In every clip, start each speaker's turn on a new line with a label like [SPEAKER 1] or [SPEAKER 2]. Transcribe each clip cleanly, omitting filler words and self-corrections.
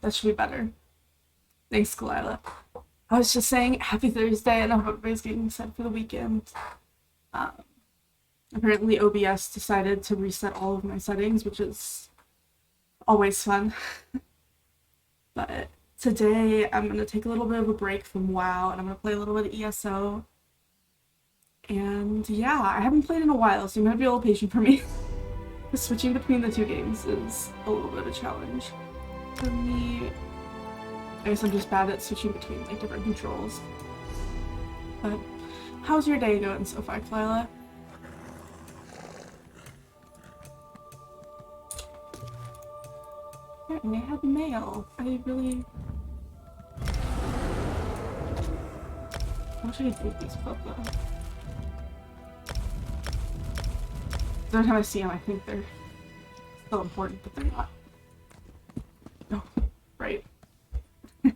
[SPEAKER 1] That should be better. Thanks, Kalila. I was just saying happy Thursday, and I hope everybody's getting set for the weekend. Apparently OBS decided to reset all of my settings, which is always fun. But today I'm going to take a little bit of a break from WoW, and I'm going to play a little bit of ESO. And yeah, I haven't played in a while, so you might be a little patient for me. Switching between the two games is a little bit of a challenge. For me, I guess I'm just bad at switching between like different controls. But how's your day going so far, Kalila? Apparently I had mail. I really... I wish I could take these both though. Every time I see them, I think they're still important, but they're not. No, right. The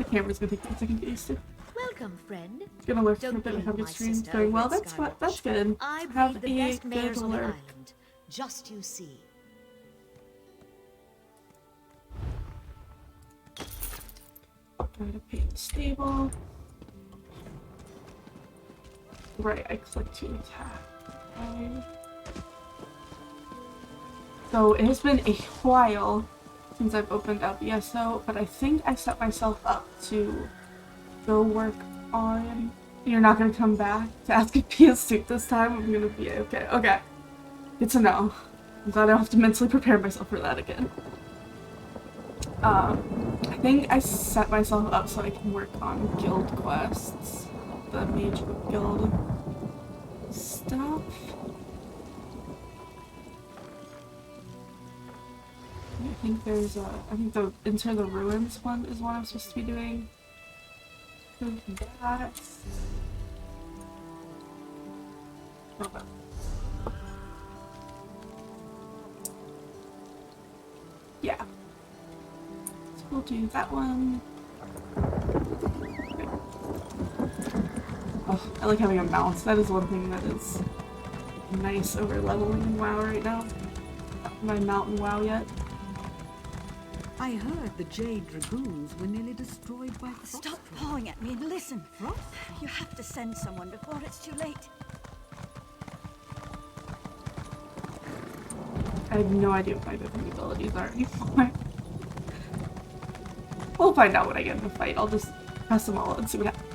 [SPEAKER 1] camera's gonna take a second to get used to.
[SPEAKER 2] Welcome, friend.
[SPEAKER 1] It's gonna lurk for a bit and have your stream going well. That's what. That's good.
[SPEAKER 2] I
[SPEAKER 1] Have
[SPEAKER 2] breed the best
[SPEAKER 1] a
[SPEAKER 2] mares
[SPEAKER 1] good
[SPEAKER 2] on the
[SPEAKER 1] lurk.
[SPEAKER 2] island. Just you see.
[SPEAKER 1] Gotta pay the stable. Right, I click to attack. Okay. So it has been a while since I've opened up ESO, but I think I set myself up to go work on... You're not gonna come back to ask if Pia's sick this time? I'm gonna be okay. Okay. Good to know. I'm glad I don't have to mentally prepare myself for that again. I think I set myself up so I can work on guild quests. The Mage Guild stuff. I think there's a... I think the Enter the Ruins one is what I'm supposed to be doing. Do that. Okay. Yeah. So we'll do that one. Okay. Oh, I like having a mount. That is one thing that is nice over leveling in WoW right now. Not my mount in WoW yet.
[SPEAKER 3] I heard the Jade Dragoons were nearly destroyed by Frost.
[SPEAKER 4] Stop pawing at me and listen.
[SPEAKER 3] Frost?
[SPEAKER 4] You have to send someone before it's too late.
[SPEAKER 1] I have no idea what my different abilities are anymore. We'll find out when I get in the fight. I'll just press them all and see what happens.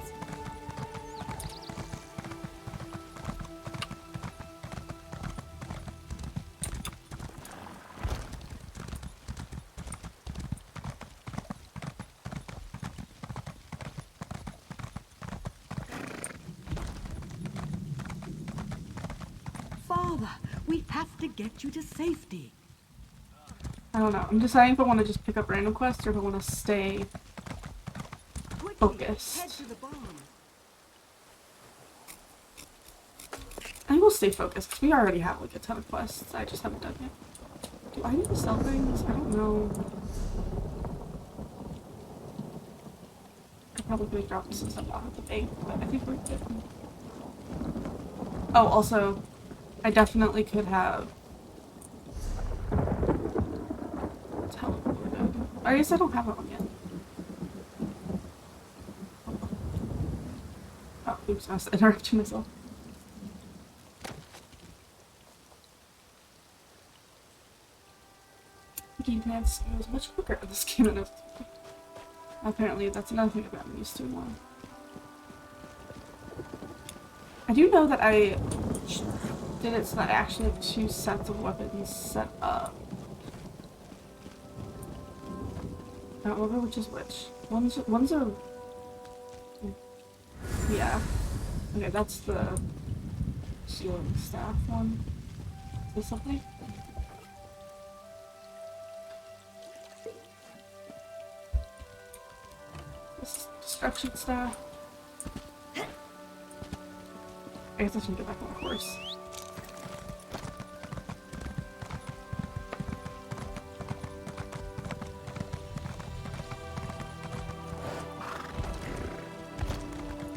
[SPEAKER 3] Father, we have to get you to safety.
[SPEAKER 1] I don't know. I'm deciding if I want to just pick up random quests or if I want to stay
[SPEAKER 3] Quickly,
[SPEAKER 1] focused.
[SPEAKER 3] head to the barn.
[SPEAKER 1] I think we'll stay focused because we already have like a ton of quests. I just haven't done yet. Do I need to sell things? I don't know. I probably could have dropped some stuff off at the bank, but I think we're good. Oh, also, I definitely could have teleported. I guess I don't have it on yet. Oh, oops, I was interrupting myself. Game pads goes much quicker in this game than apparently that's another thing about me used to more. I do know that I did it so that I actually have 2 sets of weapons set up. I don't remember which is which. One's a... Yeah. Okay, that's the healing staff one. Is this something? This destruction staff. I guess I should get back on the horse.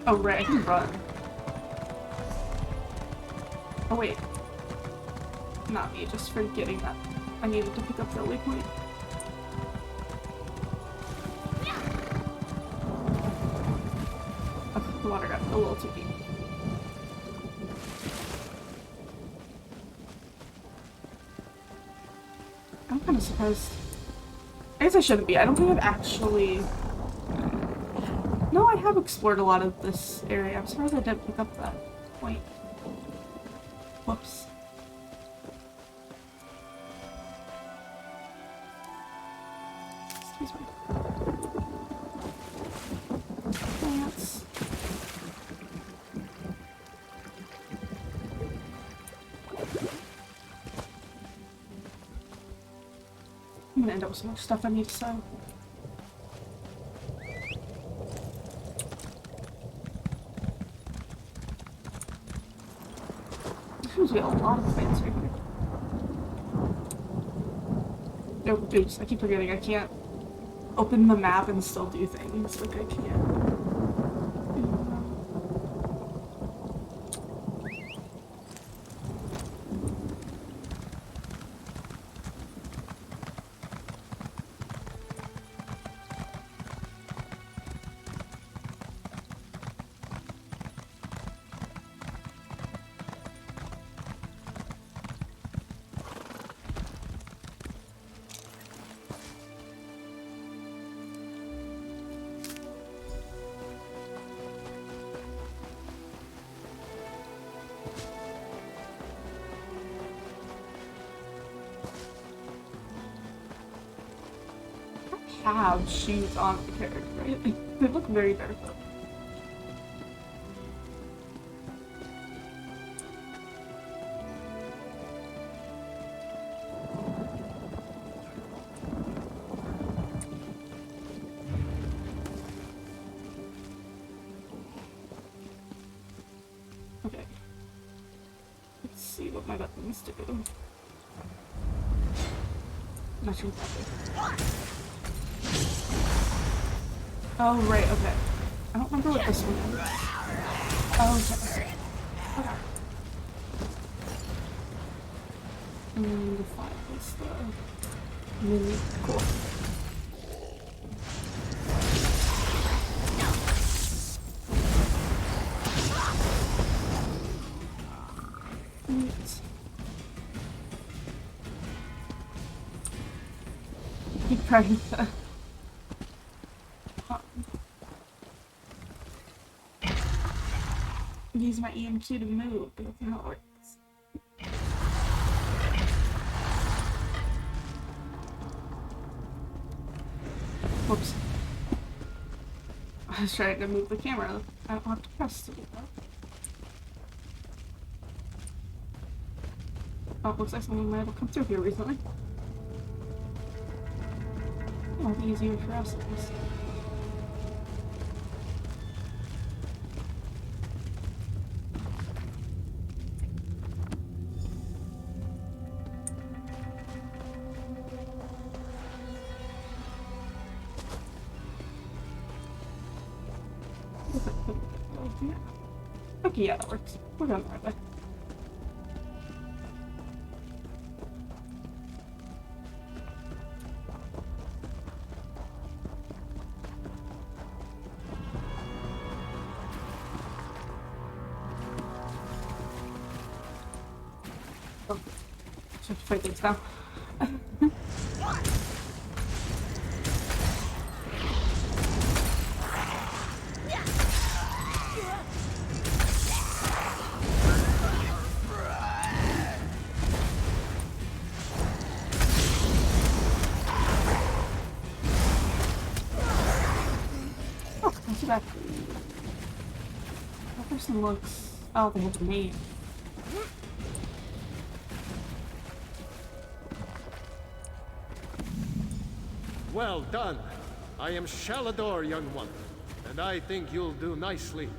[SPEAKER 1] Oh right, I can run. Oh wait. Not me, just forgetting that I needed to pick up the waypoint. The water got a little too deep. I'm kind of surprised. I guess I shouldn't be. I don't think I've actually... No, I have explored a lot of this area. I'm surprised I didn't pick up that point. Whoops. Excuse me. Plants. I'm gonna end up with so much stuff I need to sew. There seems to be a lot of plants right here. Oh, oops, I keep forgetting I can't open the map and still do things like I can't. Have shoes on the character, right? They look very barefoot. Okay. Let's see what my buttons do. Not sure what that is. Oh, right, okay. I don't remember what this one is. Oh, okay. Okay. And the file is the mini. Cool. Neat. Keep trying to... Use my EMQ to move, but that's not how it works. Whoops. I was trying to move the camera. I don't have to press to do that. Oh, it looks like someone might have come through here recently. It'll be easier for us at least. Okay, yeah, that works. We're going the right way. Oh, should fight this now. That person looks... Oh, they have a name.
[SPEAKER 5] Well done. I am Shalador, young one, and I think you'll do nicely.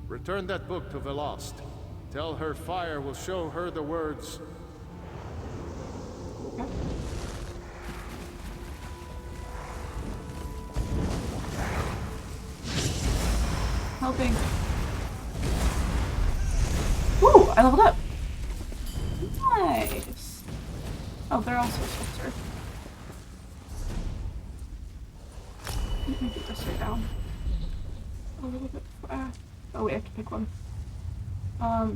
[SPEAKER 5] Return that book to Velost. Tell her fire will show her the words.
[SPEAKER 1] Okay. Helping. Ooh, I leveled up. Nice. Oh, they're also a sculptor. Let me get this right down. a little bit fast. Oh, we have to pick one. I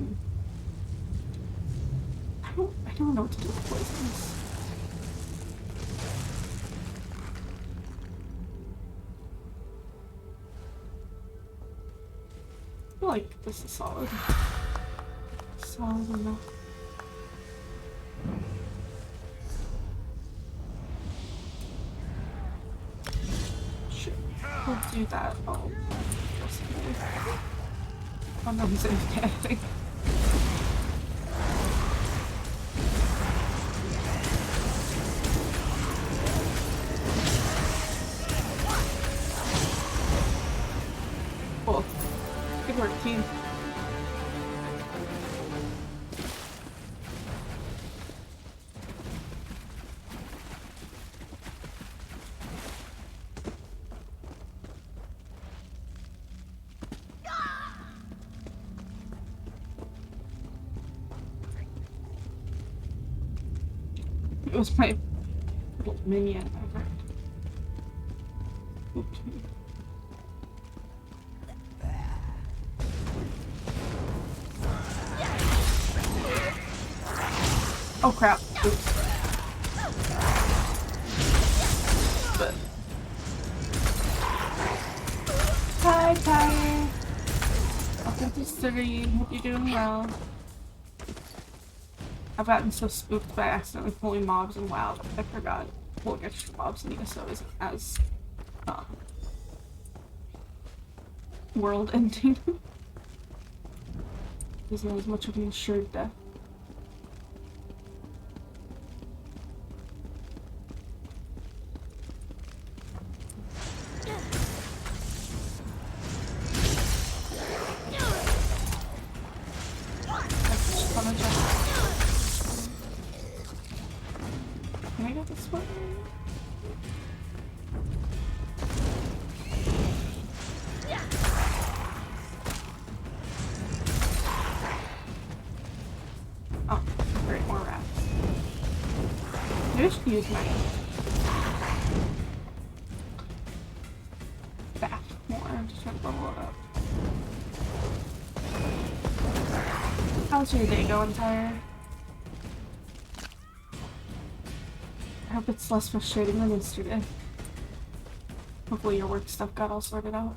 [SPEAKER 1] don't know what to do with poisons. I feel like this is solid. Solid enough. Shit. We'll do that. Oh, no, he's okay. Cool. Good work, team. It was my little minion ever. Oops. Oh crap. Oops. But... Hi, Tyre. Welcome to stream. Hope you're doing well. I've gotten so spooked by accidentally pulling mobs in WoW that I forgot pulling extra mobs in ESO isn't as world ending. Isn't as much of an assured death. Can I get this one? Oh, great, more rats. Maybe I should use my staff more to try to level it up. How's your day going, Tyre? I hope it's less frustrating than yesterday. Hopefully your work stuff got all sorted out.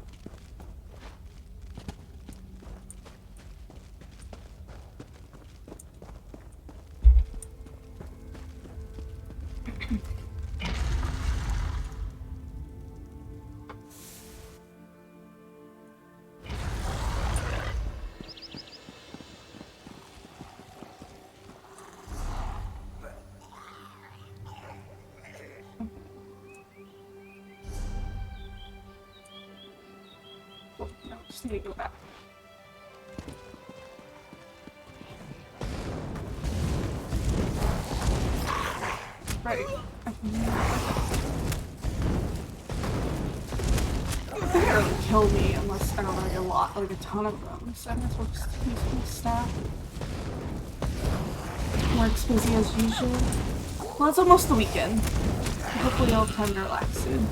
[SPEAKER 1] No, just need to go back. Right. I think it really kill me unless I don't like a ton of them. So I guess we'll just use my staff. Work's busy as usual. Well, it's almost the weekend. Hopefully I'll have time to relax soon.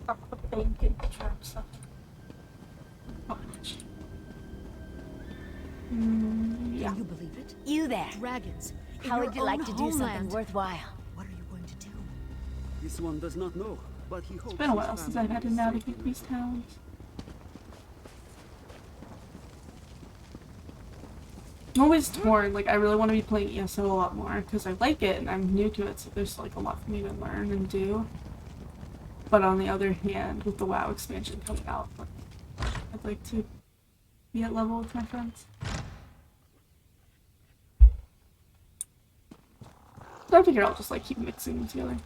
[SPEAKER 1] Stop the bacon trap stuff. Oh, yeah.
[SPEAKER 2] Can you believe it? You there. Dragons. How would you like to do something worthwhile? What are you going to do?
[SPEAKER 3] This one does not know, but he hopes
[SPEAKER 1] It's been a while since I've had to navigate these towns. I'm always torn, like I really want to be playing ESO a lot more because I like it and I'm new to it, so there's like a lot for me to learn and do. But on the other hand, with the WoW expansion coming out, I'd like to be at level with my friends. I figure I'll just like keep mixing them together.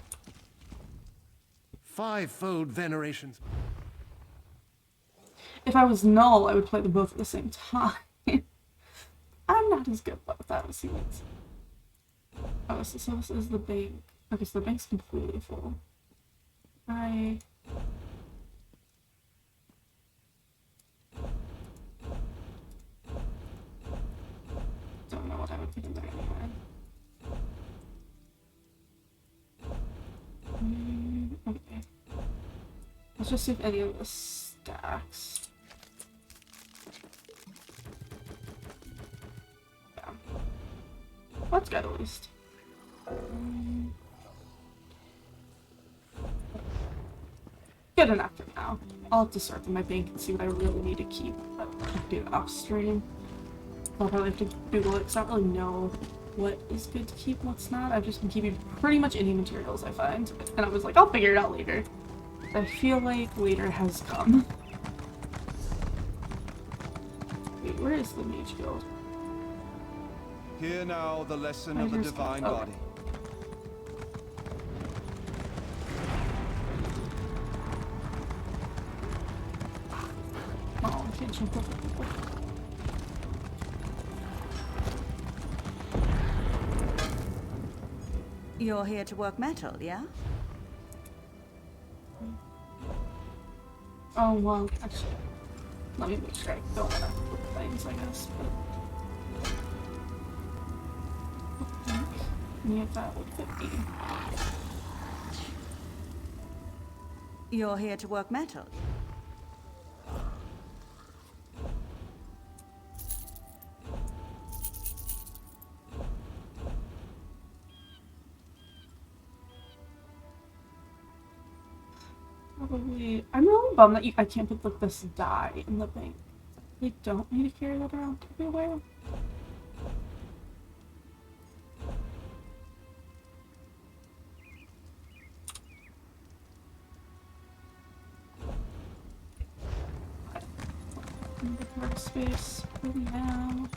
[SPEAKER 5] Fivefold venerations.
[SPEAKER 1] If I was null, I would play them both at the same time. I'm not as good with that as he is. Oh, so this is the bank. Okay, so the bank's completely full. I don't know what I would put in there anyway. Okay. Let's just see if any of this stacks. Yeah. That's good at least. Good enough for now. I'll have to sort through my bank and see what I really need to keep, but I have to do that off stream. I'll probably have to Google it because I don't really know what is good to keep and what's not. I've just been keeping pretty much any materials I find, and I was like, I'll figure it out later. I feel like later has come. Wait, where is the Mage Guild?
[SPEAKER 6] Hear now the lesson of the
[SPEAKER 1] Where's
[SPEAKER 6] divine
[SPEAKER 1] oh.
[SPEAKER 6] body.
[SPEAKER 1] Oh, I can't jump over people.
[SPEAKER 4] You're here to work metal, yeah?
[SPEAKER 1] Oh, well, actually, let me make sure I don't have things, I guess, but... Any of that would fit me.
[SPEAKER 4] You're here to work metal.
[SPEAKER 1] Probably. I'm really bummed that I can't put like this die in the bank. I don't need to carry that around everywhere. Space for now.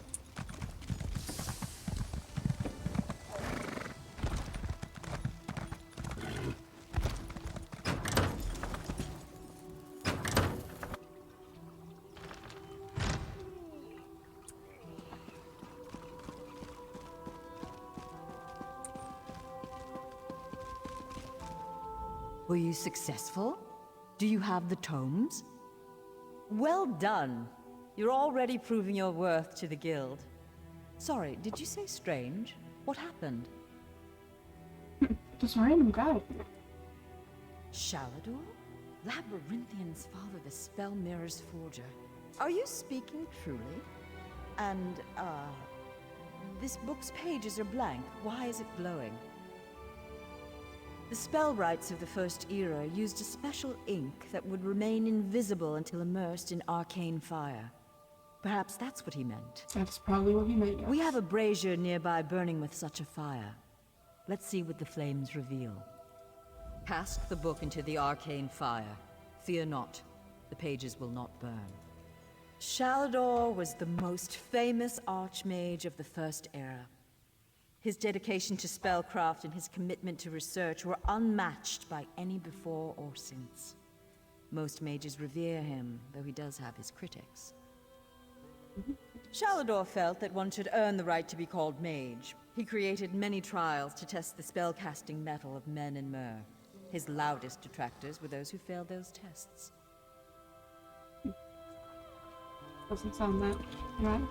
[SPEAKER 2] Were you successful? Do you have the tomes? Well done. You're already proving your worth to the guild. Sorry, did you say strange? What happened?
[SPEAKER 1] Just a random guy.
[SPEAKER 2] Shalador? Labyrinthian's father, the Spell Mirror's forger. Are you speaking truly? And, this book's pages are blank. Why is it glowing? The spellwrights of the First Era used a special ink that would remain invisible until immersed in arcane fire. Perhaps that's what he meant.
[SPEAKER 1] That's probably what he meant, yes.
[SPEAKER 2] We have a brazier nearby burning with such a fire. Let's see what the flames reveal. Cast the book into the arcane fire. Fear not, the pages will not burn. Shalador was the most famous archmage of the First Era. His dedication to spellcraft and his commitment to research were unmatched by any before or since. Most mages revere him, though he does have his critics. Shalador felt that one should earn the right to be called mage. He created many trials to test the spellcasting mettle of men in Myr. His loudest detractors were those who failed those tests.
[SPEAKER 1] Doesn't sound that right.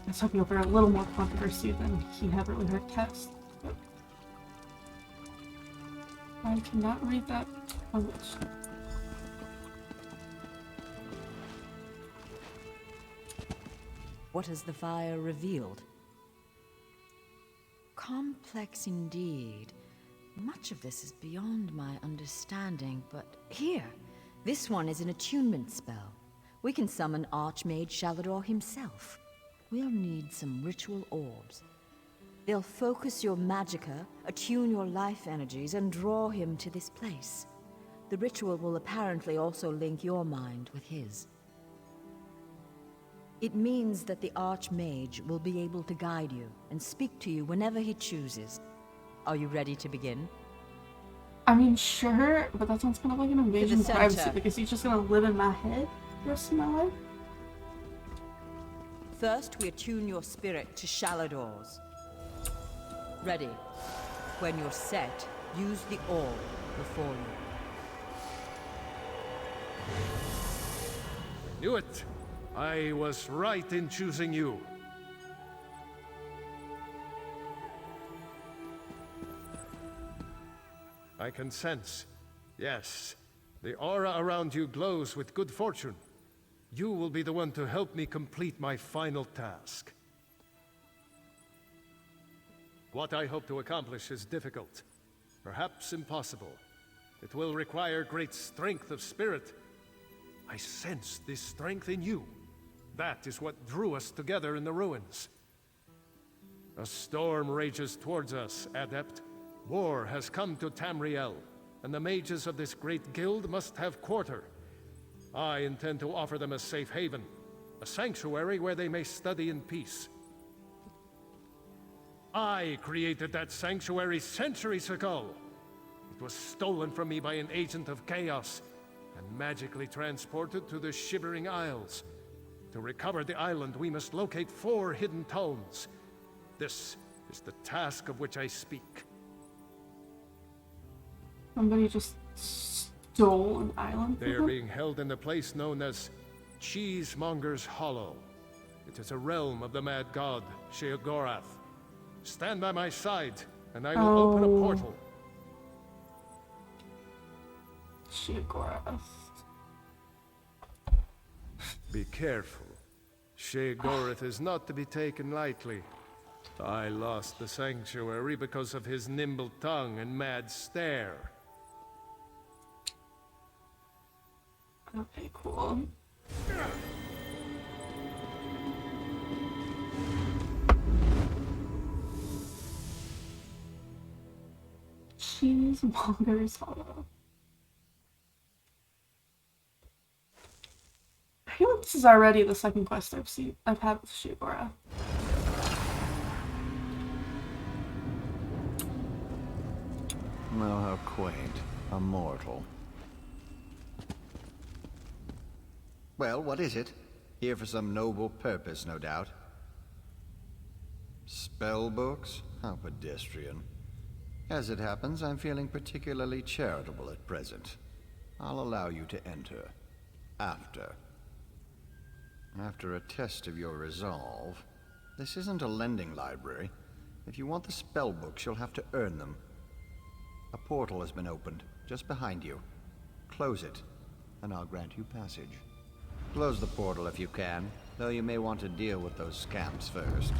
[SPEAKER 1] I was hoping for a little more controversy than he had really heard tests. But I cannot read that language.
[SPEAKER 2] What has the fire revealed? Complex indeed. Much of this is beyond my understanding, but here, this one is an attunement spell. We can summon Archmage Shalador himself. We'll need some ritual orbs. They'll focus your magicka, attune your life energies, and draw him to this place. The ritual will apparently also link your mind with his. It means that the Archmage will be able to guide you and speak to you whenever he chooses. Are you ready to begin?
[SPEAKER 1] I mean, sure, but that sounds kind of like an invasion of privacy
[SPEAKER 2] center.
[SPEAKER 1] because he's just gonna live in my head the rest of my life.
[SPEAKER 2] First, we attune your spirit to Shalador's. Ready. When you're set, use the orb before you.
[SPEAKER 5] Knew it! I was right in choosing you. I can sense. Yes. The aura around you glows with good fortune. You will be the one to help me complete my final task. What I hope to accomplish is difficult, perhaps impossible. It will require great strength of spirit. I sense this strength in you. That is what drew us together in the ruins. A storm rages towards us, Adept. War has come to Tamriel, and the mages of this great guild must have quarter. I intend to offer them a safe haven, a sanctuary where they may study in peace. I created that sanctuary centuries ago. It was stolen from me by an agent of chaos, and magically transported to the Shivering Isles. To recover the island, we must locate 4 hidden tomes. This is the task of which I speak.
[SPEAKER 1] Somebody just stole an island.
[SPEAKER 5] They are being held in a place known as Cheesemonger's Hollow. It is a realm of the mad god, Sheogorath. Stand by my side, and I will open a portal.
[SPEAKER 1] Sheogorath.
[SPEAKER 5] Be careful. Sheogorath is not to be taken lightly. I lost the sanctuary because of his nimble tongue and mad stare.
[SPEAKER 1] Okay, cool. Cheesemonger's Hollow. I feel like this is already the second quest I've had with Sheogorath.
[SPEAKER 7] Oh, how quaint. A mortal. Well, what is it? Here for some noble purpose, no doubt. Spell books? How pedestrian. As it happens, I'm feeling particularly charitable at present. I'll allow you to enter. After a test of your resolve. This isn't a lending library. If you want the spell books, you'll have to earn them. A portal has been opened, just behind you. Close it, and I'll grant you passage. Close the portal if you can, though you may want to deal with those scamps first.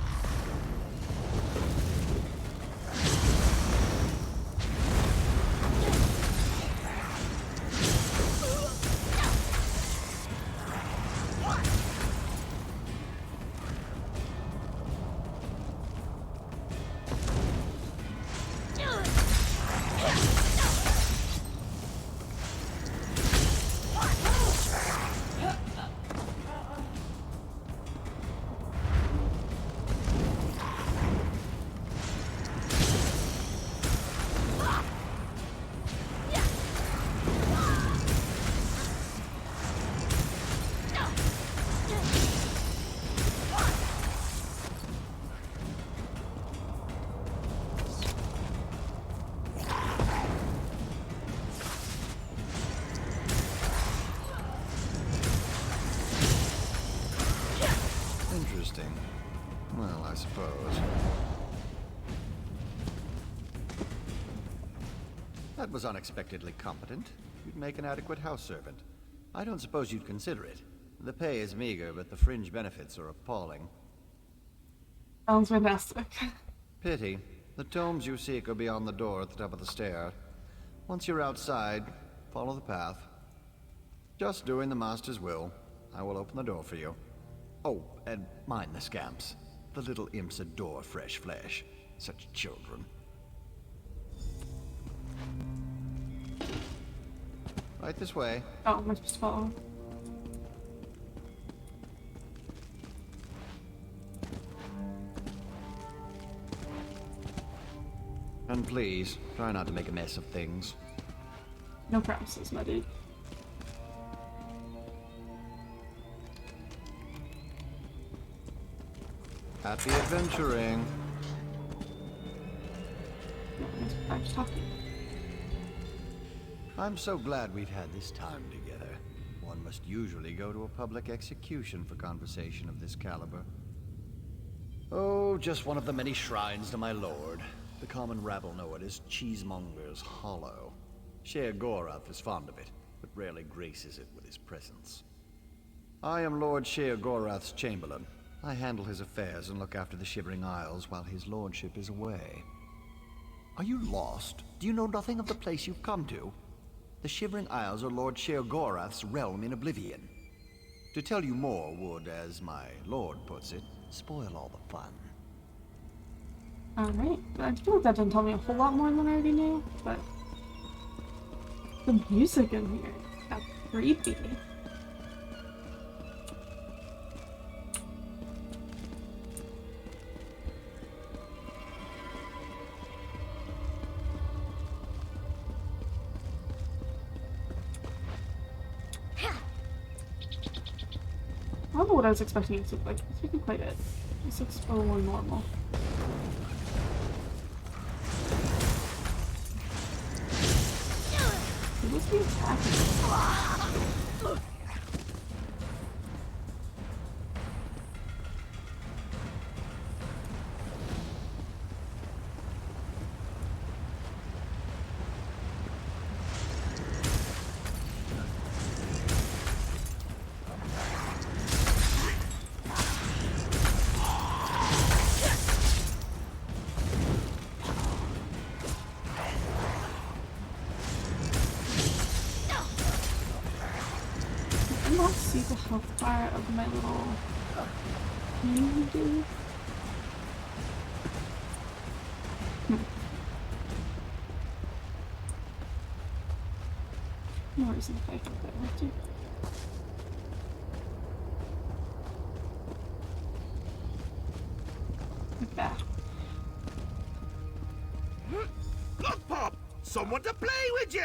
[SPEAKER 7] Interesting. Well, I suppose. That was unexpectedly competent. You'd make an adequate house servant. I don't suppose you'd consider it. The pay is meager, but the fringe benefits are appalling.
[SPEAKER 1] Sounds fantastic.
[SPEAKER 7] Pity. The tomes you seek are beyond the door at the top of the stair. Once you're outside, follow the path. Just doing the Master's will. I will open the door for you. Oh, and mind the scamps. The little imps adore fresh flesh. Such children. Right this way.
[SPEAKER 1] Oh, am I supposed to follow?
[SPEAKER 7] And please, try not to make a mess of things.
[SPEAKER 1] No promises, my dude.
[SPEAKER 7] Happy adventuring.
[SPEAKER 1] I'm just talking.
[SPEAKER 7] I'm so glad we've had this time together. One must usually go to a public execution for conversation of this caliber. Oh, just one of the many shrines to my lord. The common rabble know it as Cheesemonger's Hollow. Sher Gorath is fond of it, but rarely graces it with his presence. I am Lord Sher Gorath's Chamberlain. I handle his affairs and look after the Shivering Isles while his lordship is away. Are you lost? Do you know nothing of the place you've come to? The Shivering Isles are Lord Sher Gorath's realm in oblivion. To tell you more would, as my lord puts it, spoil all the fun.
[SPEAKER 1] Alright, I feel like that didn't tell me a whole lot more than I already knew, but the music in here got creepy. I don't know what I was expecting it to look like. It's looking quite good. This looks a little more normal. It must be attacking. See the health bar of my little dude. No reason to fight with that, have to. Like that.
[SPEAKER 8] Look, Pop! Someone to play with you!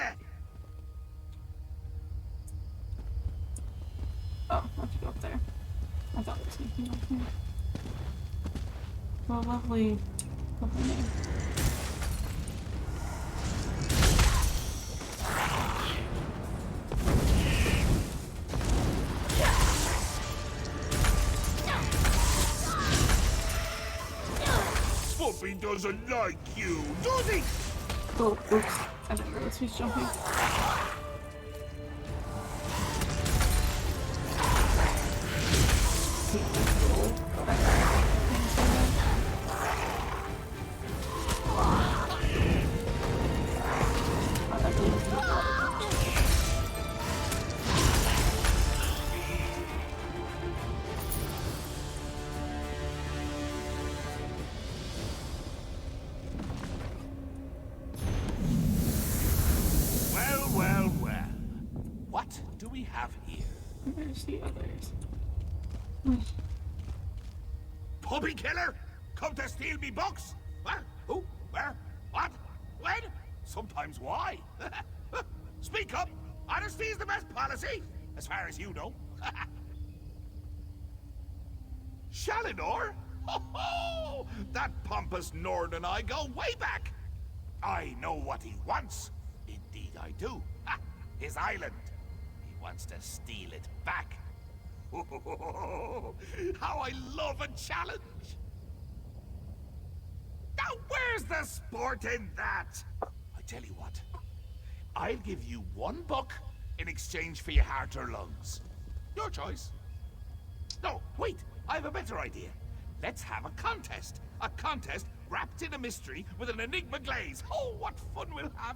[SPEAKER 1] Oh, I have to go up there. I thought it was going to be up here. Well, lovely name.
[SPEAKER 8] Puppy doesn't like you, does he?
[SPEAKER 1] Oh, oops. I didn't realize he's jumping.
[SPEAKER 8] Well. What do we have here?
[SPEAKER 1] Where's the others?
[SPEAKER 8] Puppy killer? Come to steal me books? What? Who? Where? What? When? Sometimes why? Speak up! Honesty is the best policy, as far as you know. Shalinor? Ho! That pompous Nord and I go way back. I know what he wants. Indeed I do. His island. He wants to steal it back. How I love a challenge! Now where's the sport in that? I tell you what, I'll give you one book in exchange for your heart or lungs. Your choice. No, wait, I have a better idea. Let's have a contest. A contest wrapped in a mystery with an enigma glaze. Oh, what fun we'll have.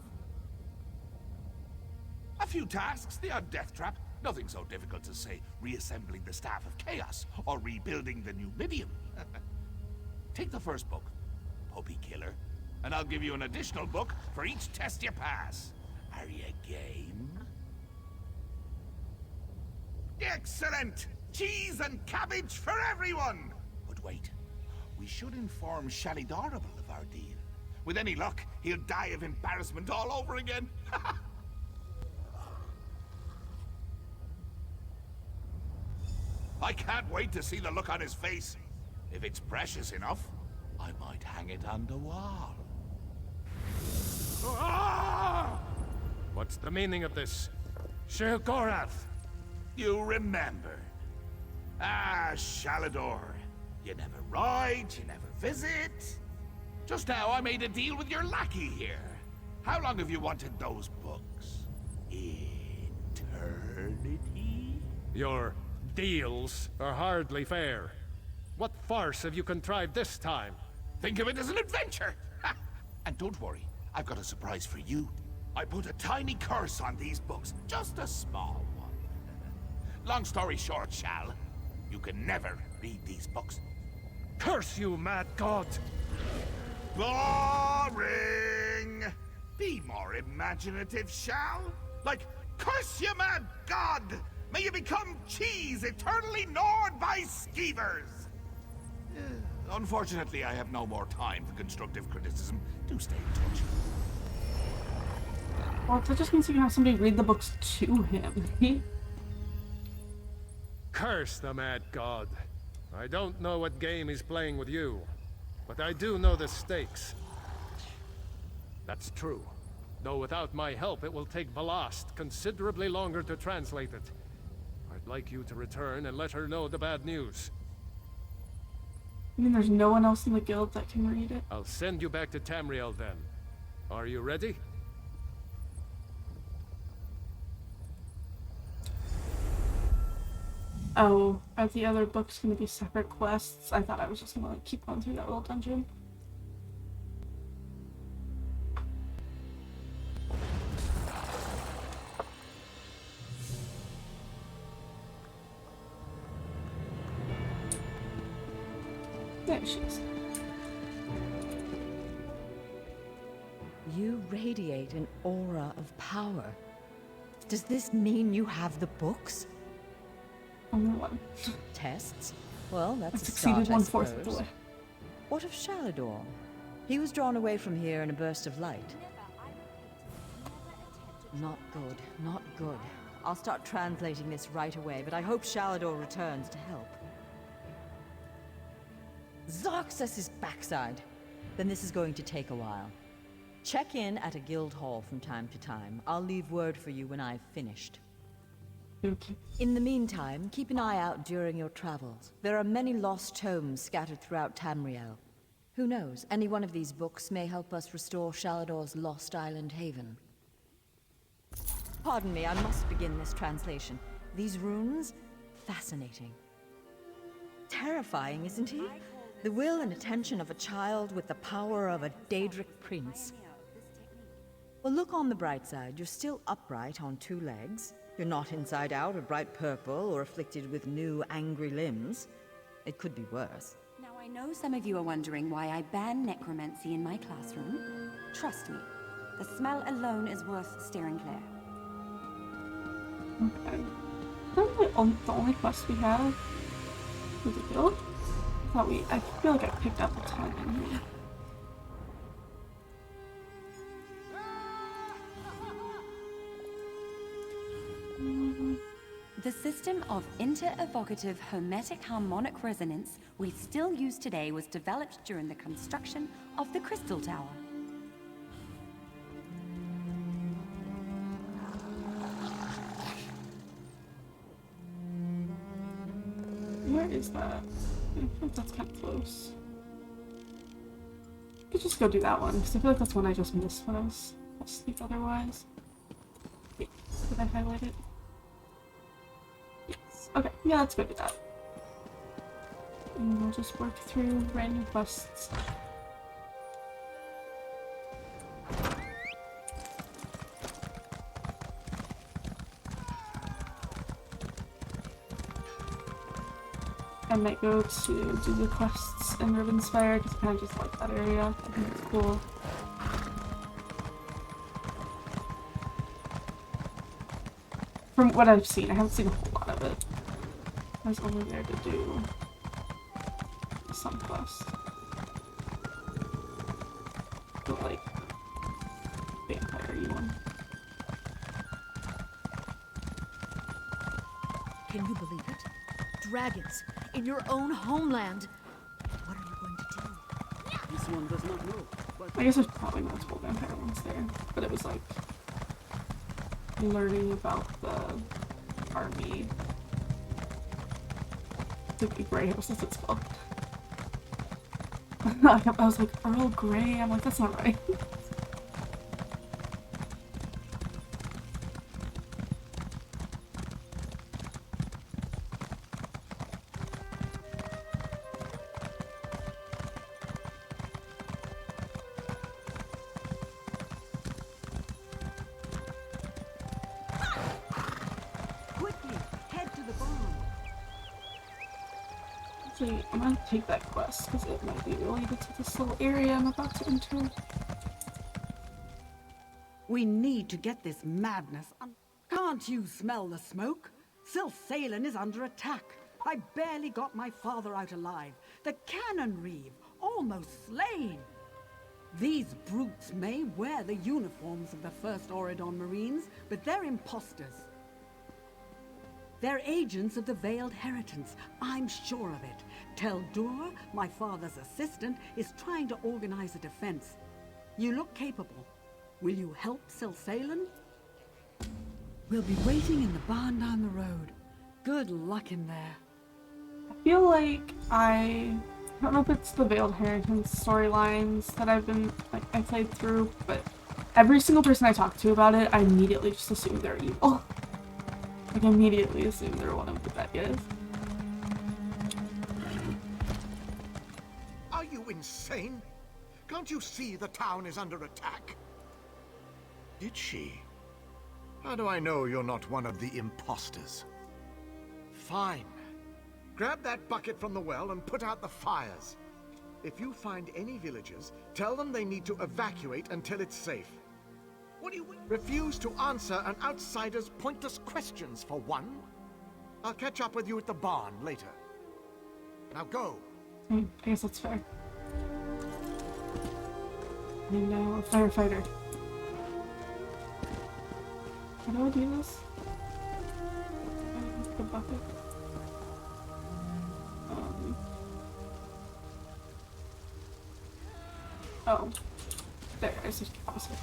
[SPEAKER 8] A few tasks, the odd death trap. Nothing so difficult as, say, reassembling the Staff of Chaos or rebuilding the Numidium. Take the first book, Puppy Killer, and I'll give you an additional book for each test you pass. Are you game? Excellent! Cheese and cabbage for everyone! But wait, we should inform Shalidorable of our deal. With any luck, he'll die of embarrassment all over again. I can't wait to see the look on his face. If it's precious enough, I might hang it on the wall. Ah!
[SPEAKER 5] What's the meaning of this? Sheogorath!
[SPEAKER 8] You remember. Ah, Shalador. You never ride, you never visit. Just now I made a deal with your lackey here. How long have you wanted those books? Eternity?
[SPEAKER 5] Your deals are hardly fair. What farce have you contrived this time?
[SPEAKER 8] Think of it as an adventure! Ha! And don't worry, I've got a surprise for you. I put a tiny curse on these books, just a small one. Long story short, Shal, you can never read these books.
[SPEAKER 5] Curse you, mad god!
[SPEAKER 8] Boring! Be more imaginative, Shal. Like, curse you, mad god! May you become cheese eternally gnawed by skeevers! Unfortunately, I have no more time for constructive criticism. Do stay in touch.
[SPEAKER 1] Well, that just means you can have somebody read the books to him.
[SPEAKER 5] Curse the mad god. I don't know what game he's playing with you, but I do know the stakes. That's true. Though without my help, it will take Ballast considerably longer to translate it. I'd like you to return and let her know the bad news.
[SPEAKER 1] I mean, there's no one else in the guild that can read it.
[SPEAKER 5] I'll send you back to Tamriel then. Are you ready?
[SPEAKER 1] Oh, are the other books going to be separate quests? I thought I was just going to like keep going through that little dungeon. There she is.
[SPEAKER 2] You radiate an aura of power. Does this mean you have the books?
[SPEAKER 1] Only one.
[SPEAKER 2] Tests? Well, that's
[SPEAKER 1] I
[SPEAKER 2] a
[SPEAKER 1] succeeded
[SPEAKER 2] start, I
[SPEAKER 1] 1/4 of the
[SPEAKER 2] suppose.
[SPEAKER 1] way.
[SPEAKER 2] What of Shalador? He was drawn away from here in a burst of light. Not good, not good. I'll start translating this right away, but I hope Shalador returns to help. Zarxus' backside! Then this is going to take a while. Check in at a guild hall from time to time. I'll leave word for you when I've finished.
[SPEAKER 1] Okay.
[SPEAKER 2] In the meantime, keep an eye out during your travels. There are many lost tomes scattered throughout Tamriel. Who knows, any one of these books may help us restore Shalador's lost island haven. Pardon me, I must begin this translation. These runes? Fascinating. Terrifying, isn't he? The will and attention of a child with the power of a Daedric prince. Well, look on the bright side. You're still upright on 2 legs. You're not inside out or bright purple or afflicted with new angry limbs. It could be worse.
[SPEAKER 9] Now, I know some of you are wondering why I ban necromancy in my classroom. Trust me, the smell alone is worth steering clear.
[SPEAKER 1] Okay. That's the only quest we have with the guild. I feel like I picked up a ton in here.
[SPEAKER 9] The system of inter-evocative hermetic harmonic resonance we still use today was developed during the construction of the Crystal Tower.
[SPEAKER 1] Where is that? I think that's kind of close. I could just go do that one, because I feel like that's one I just missed when I was asleep otherwise. Wait, did I highlight it? Yes. Okay, yeah, let's go do that. And we'll just work through random quests. I might go to do the quests in Rivenspire because I kind of just like that area. I think it's cool. From what I've seen, I haven't seen a whole lot of it. I was only there to do some quests. anyone.
[SPEAKER 10] Can you believe it? Dragons in your own homeland. What are you going to do?
[SPEAKER 3] This one does not know, but
[SPEAKER 1] I guess there's probably multiple vampire ones there, but it was like learning about the army. The Grey House, that's what it's called. I was like, Earl Grey? I'm like, that's not right.
[SPEAKER 3] quickly, head to the barn.
[SPEAKER 1] Actually, I'm gonna take that quest because it might be related to this little area I'm about to enter.
[SPEAKER 3] We need to get this madness un- Can't you smell the smoke? Silsalen is under attack. I barely got my father out alive. The cannon reeve, almost slain. These brutes may wear the uniforms of the First Oridon Marines, but they're imposters. They're agents of the Veiled Heritance, I'm sure of it. Teldur, my father's assistant, is trying to organize a defense. You look capable. Will you help Silsalen? We'll be waiting in the barn down the road. Good luck in there.
[SPEAKER 1] I feel like I don't know if it's the Veiled Heritance storylines that I played through, but every single person I talk to about it, I immediately just assume they're evil. Like, I immediately assume they're one of the bad guys.
[SPEAKER 8] Are you insane? Can't you see the town is under attack? Did she? How do I know you're not one of the imposters? Fine. Grab that bucket from the well and put out the fires. If you find any villagers, tell them they need to evacuate until it's safe. What do you refuse to answer an outsider's pointless questions for one? I'll catch up with you at the barn later. Now go.
[SPEAKER 1] I guess that's fair. And now a firefighter. How do I do this? The bucket. Oh. There, I just opposite.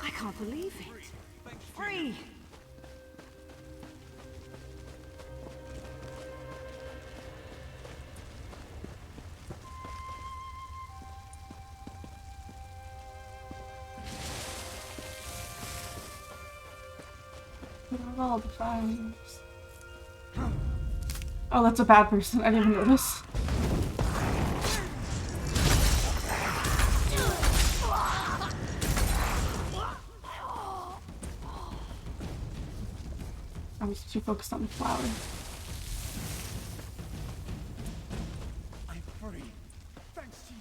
[SPEAKER 3] I can't believe it. Free!
[SPEAKER 1] What are all the fires? Oh, that's a bad person. I didn't even notice. I was too focused on the flower.
[SPEAKER 8] I'm free. Thanks to you.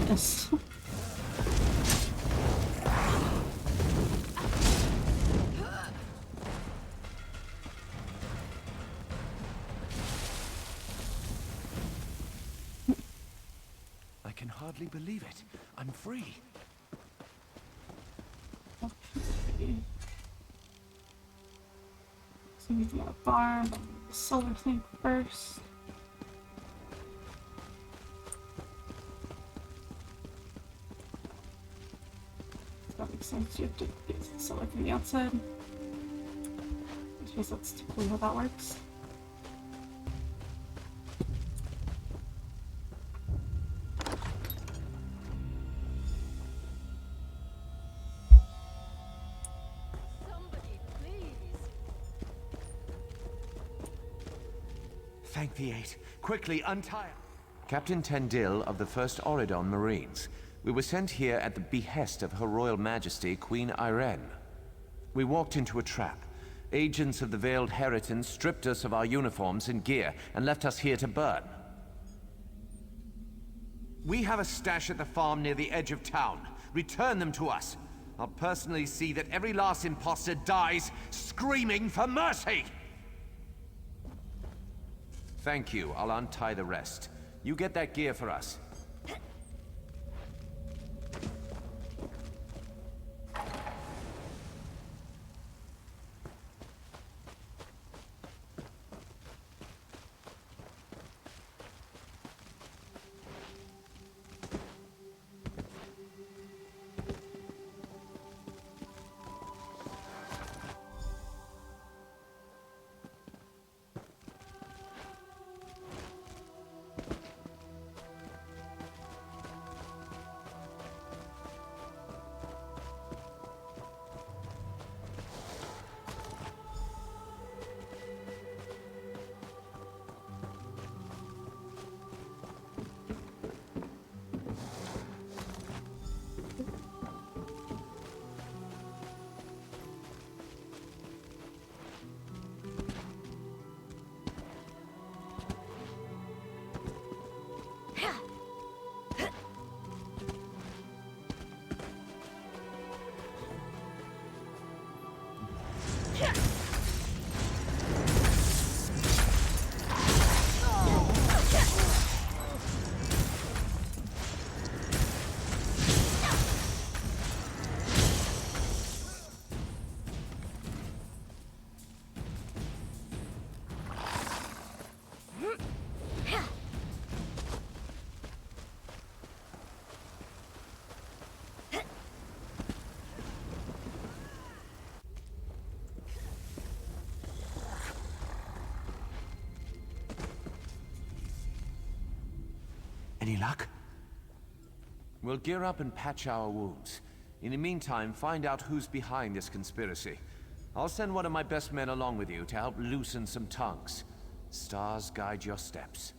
[SPEAKER 1] Yes.
[SPEAKER 8] I can hardly believe it. I'm free.
[SPEAKER 1] Okay. So we got a barn, but the solar thing first. That makes sense. You have to get the solar from the outside. I suppose that's typically how that works.
[SPEAKER 11] Thank the eight. Quickly, untie... Captain Tendil of the 1st Oridon Marines. We were sent here at the behest of Her Royal Majesty, Queen Irene. We walked into a trap. Agents of the Veiled Heritans stripped us of our uniforms and gear and left us here to burn. We have a stash at the farm near the edge of town. Return them to us. I'll personally see that every last imposter dies screaming for mercy! Thank you. I'll untie the rest. You get that gear for us. Any luck? We'll gear up and patch our wounds. In the meantime, find out who's behind this conspiracy. I'll send one of my best men along with you to help loosen some tongues. Stars guide your steps.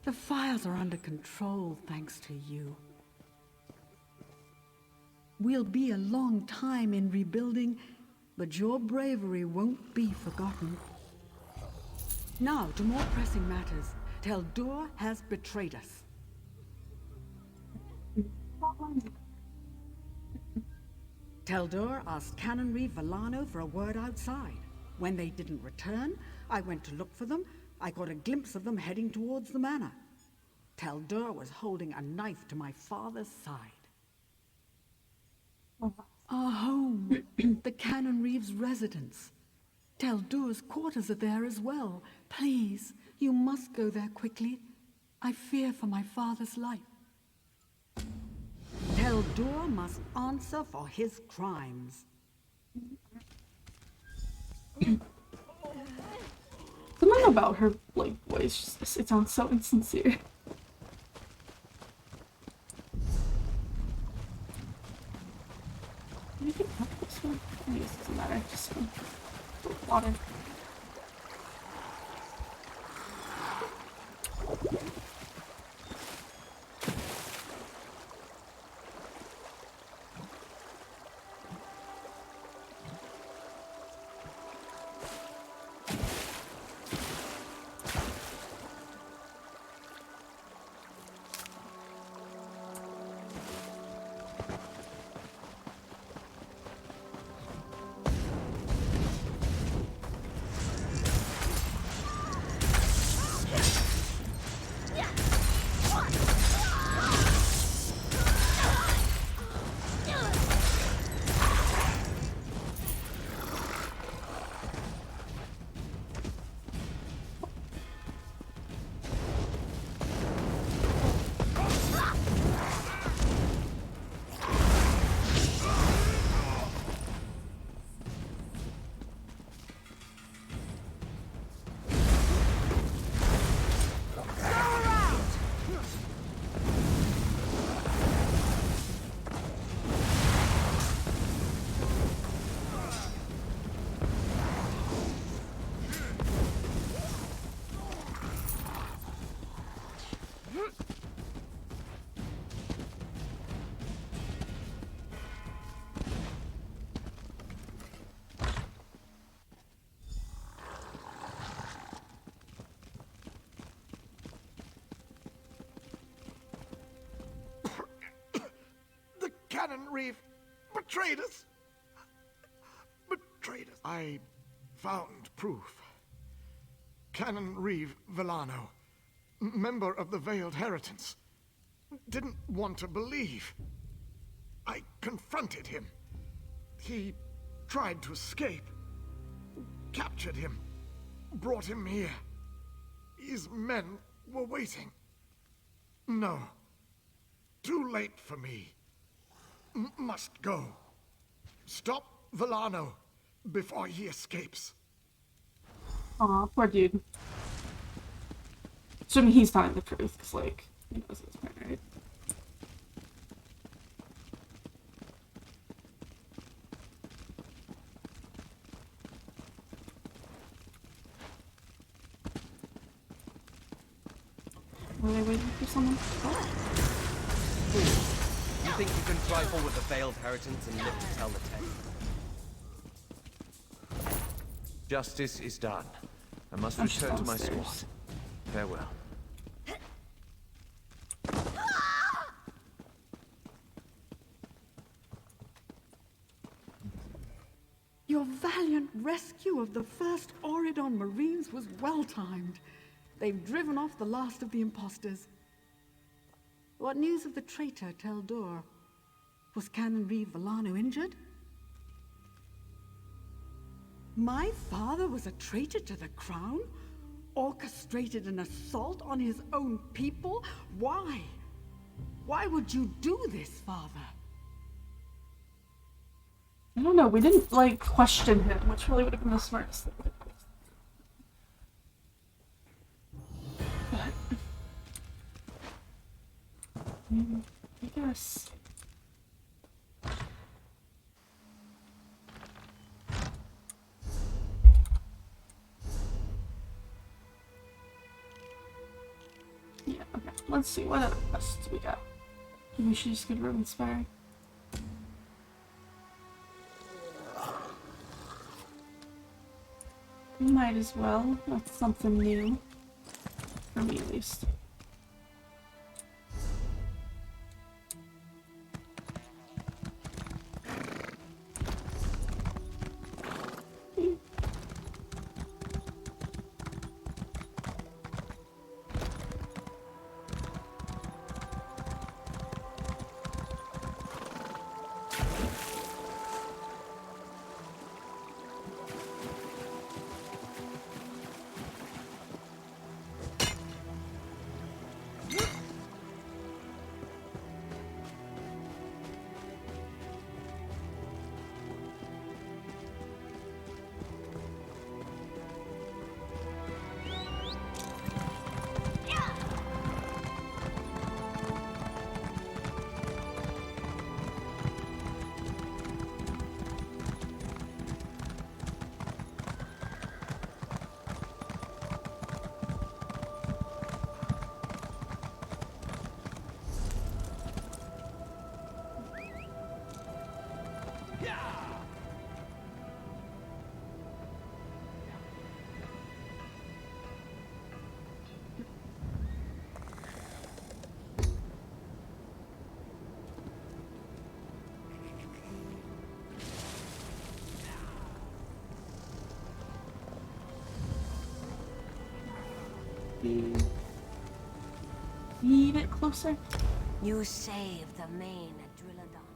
[SPEAKER 3] The fires are under control thanks to you. We'll be a long time in rebuilding, but your bravery won't be forgotten. Now, to more pressing matters. Teldur has betrayed us. Teldur asked Canonry Villano for a word outside. When they didn't return, I went to look for them. I got a glimpse of them heading towards the manor. Teldur was holding a knife to my father's side. Our home, the Canon Reeves' residence. Teldur's quarters are there as well. Please, you must go there quickly. I fear for my father's life. Teldur must answer for his crimes.
[SPEAKER 1] Something about her voice, it sounds so insincere. Can I get up this one? I guess it doesn't matter, just water.
[SPEAKER 12] Reeve betrayed us. Betrayed us. I found proof. Canon Reeve Villano, member of the Veiled Heritance, didn't want to believe. I confronted him. He tried to escape. Captured him. Brought him here. His men were waiting. No. Too late for me. Must go. Stop Villano before he escapes.
[SPEAKER 1] Aw, poor dude. Assuming he's telling the truth, because, like, he knows it's fine, right? Were they waiting for someone? Oh.
[SPEAKER 13] You think you can trifle with the Veiled Heritance and live to tell the tale?
[SPEAKER 11] Justice is done. I must return to my squad. Farewell.
[SPEAKER 3] Your valiant rescue of the first Auridon Marines was well-timed. They've driven off the last of the imposters. What news of the traitor Teldor? Was Canon Reeve Villano injured? My father was a traitor to the crown? Orchestrated an assault on his own people? Why? Why would you do this, father?
[SPEAKER 1] I don't know, we didn't, like, question him, which really would have been the smartest thing. But... I guess... Yeah, okay. Let's see, what other quests we got? Maybe we should just go to Rivenspire. Might as well. That's something new. For me, at least. Need it closer.
[SPEAKER 14] You saved the main Adrilladon.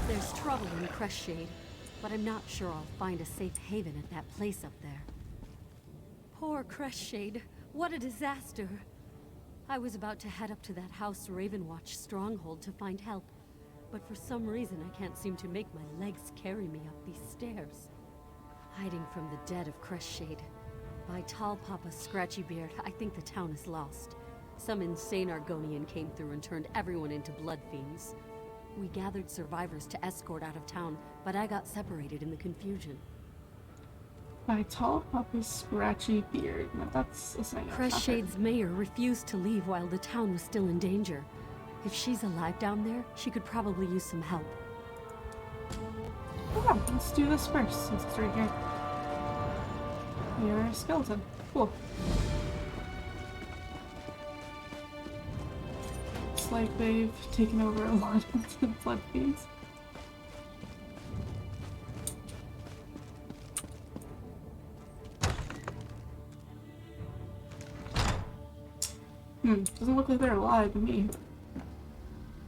[SPEAKER 10] There's trouble in Crestshade, but I'm not sure I'll find a safe haven at that place up there. Poor Crestshade, what a disaster. I was about to head up to that House Ravenwatch stronghold to find help, but for some reason I can't seem to make my legs carry me up these stairs. Hiding from the dead of Crestshade. By Tall Papa's scratchy beard, I think the town is lost. Some insane Argonian came through and turned everyone into blood fiends. We gathered survivors to escort out of town, but I got separated in the confusion.
[SPEAKER 1] By Tall Papa's scratchy beard. Now that's a sign.
[SPEAKER 10] Crestshades' mayor refused to leave while the town was still in danger. If she's alive down there, she could probably use some help.
[SPEAKER 1] Yeah, let's do this first, since it's right here. You're a skeleton. Cool. It's like they've taken over a lot of the blood fiends. Doesn't look like they're alive to me.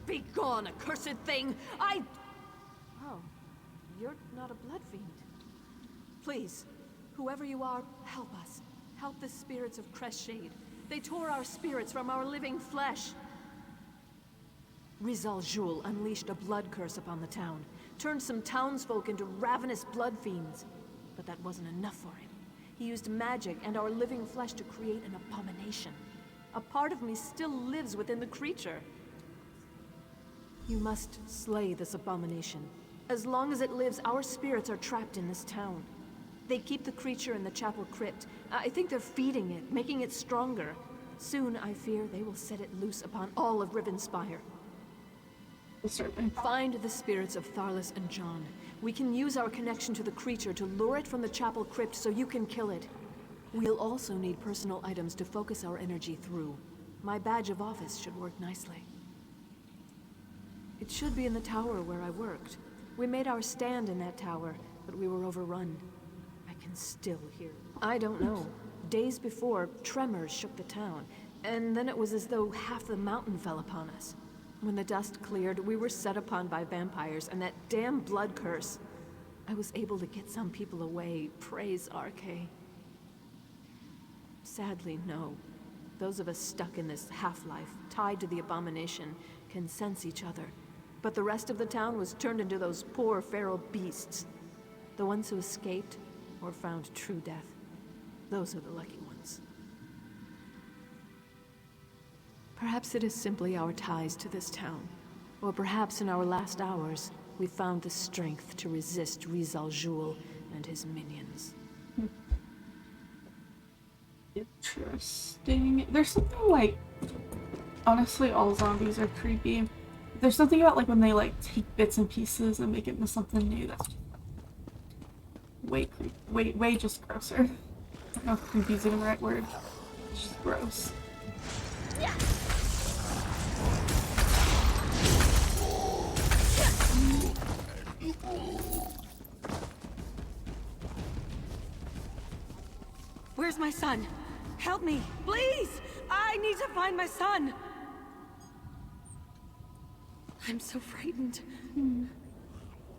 [SPEAKER 2] Be gone, accursed thing! Oh, you're not a blood fiend. Please, whoever you are, help us. Help the spirits of Crestshade. They tore our spirits from our living flesh. Rizal Jul unleashed a blood curse upon the town, turned some townsfolk into ravenous blood fiends. But that wasn't enough for him. He used magic and our living flesh to create an abomination. A part of me still lives within the creature. You must slay this abomination. As long as it lives, our spirits are trapped in this town. They keep the creature in the chapel crypt. I think they're feeding it, making it stronger. Soon, I fear, they will set it loose upon all of Rivenspire. Find the spirits of Tharlas and John. We can use our connection to the creature to lure it from the chapel crypt so you can kill it. We'll also need personal items to focus our energy through. My badge of office should work nicely. It should be in the tower where I worked. We made our stand in that tower, but we were overrun. I can still hear it. I don't know. Days before, tremors shook the town, and then it was as though half the mountain fell upon us. When the dust cleared, we were set upon by vampires and that damn blood curse. I was able to get some people away, praise Arche. Sadly, no. Those of us stuck in this half-life, tied to the abomination, can sense each other. But the rest of the town was turned into those poor feral beasts. The ones who escaped, or found true death, those are the lucky ones. Perhaps it is simply our ties to this town. Or perhaps in our last hours, we found the strength to resist Rizal Jul and his minions.
[SPEAKER 1] Interesting. There's something like... Honestly, all zombies are creepy. There's something about like when they like take bits and pieces and make it into something new that's way creepy. Way just grosser. I don't know if confusing is the right word. It's just gross.
[SPEAKER 4] Where's my son? Help me, please! I need to find my son! I'm so frightened.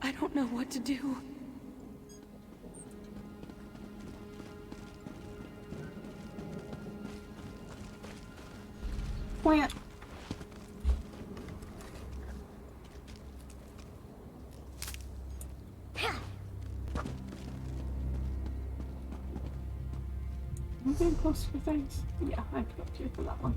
[SPEAKER 4] I don't know what to do.
[SPEAKER 1] Plant. Am I getting close to things? Yeah, I can go up here for that one.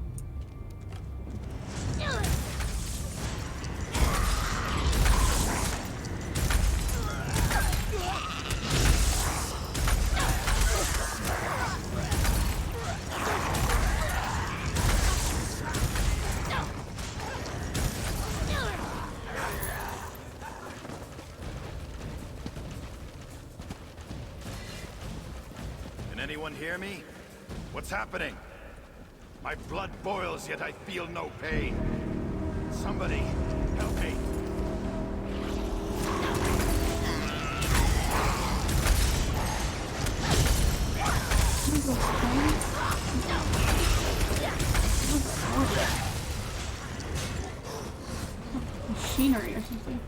[SPEAKER 6] Can anyone hear me? What's happening? My blood boils, yet I feel no pain. Somebody, help me.
[SPEAKER 1] Machinery or something.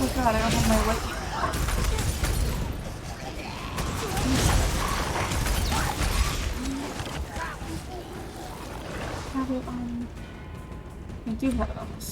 [SPEAKER 1] Oh god, I don't have my light. Have it on. I do have it on this.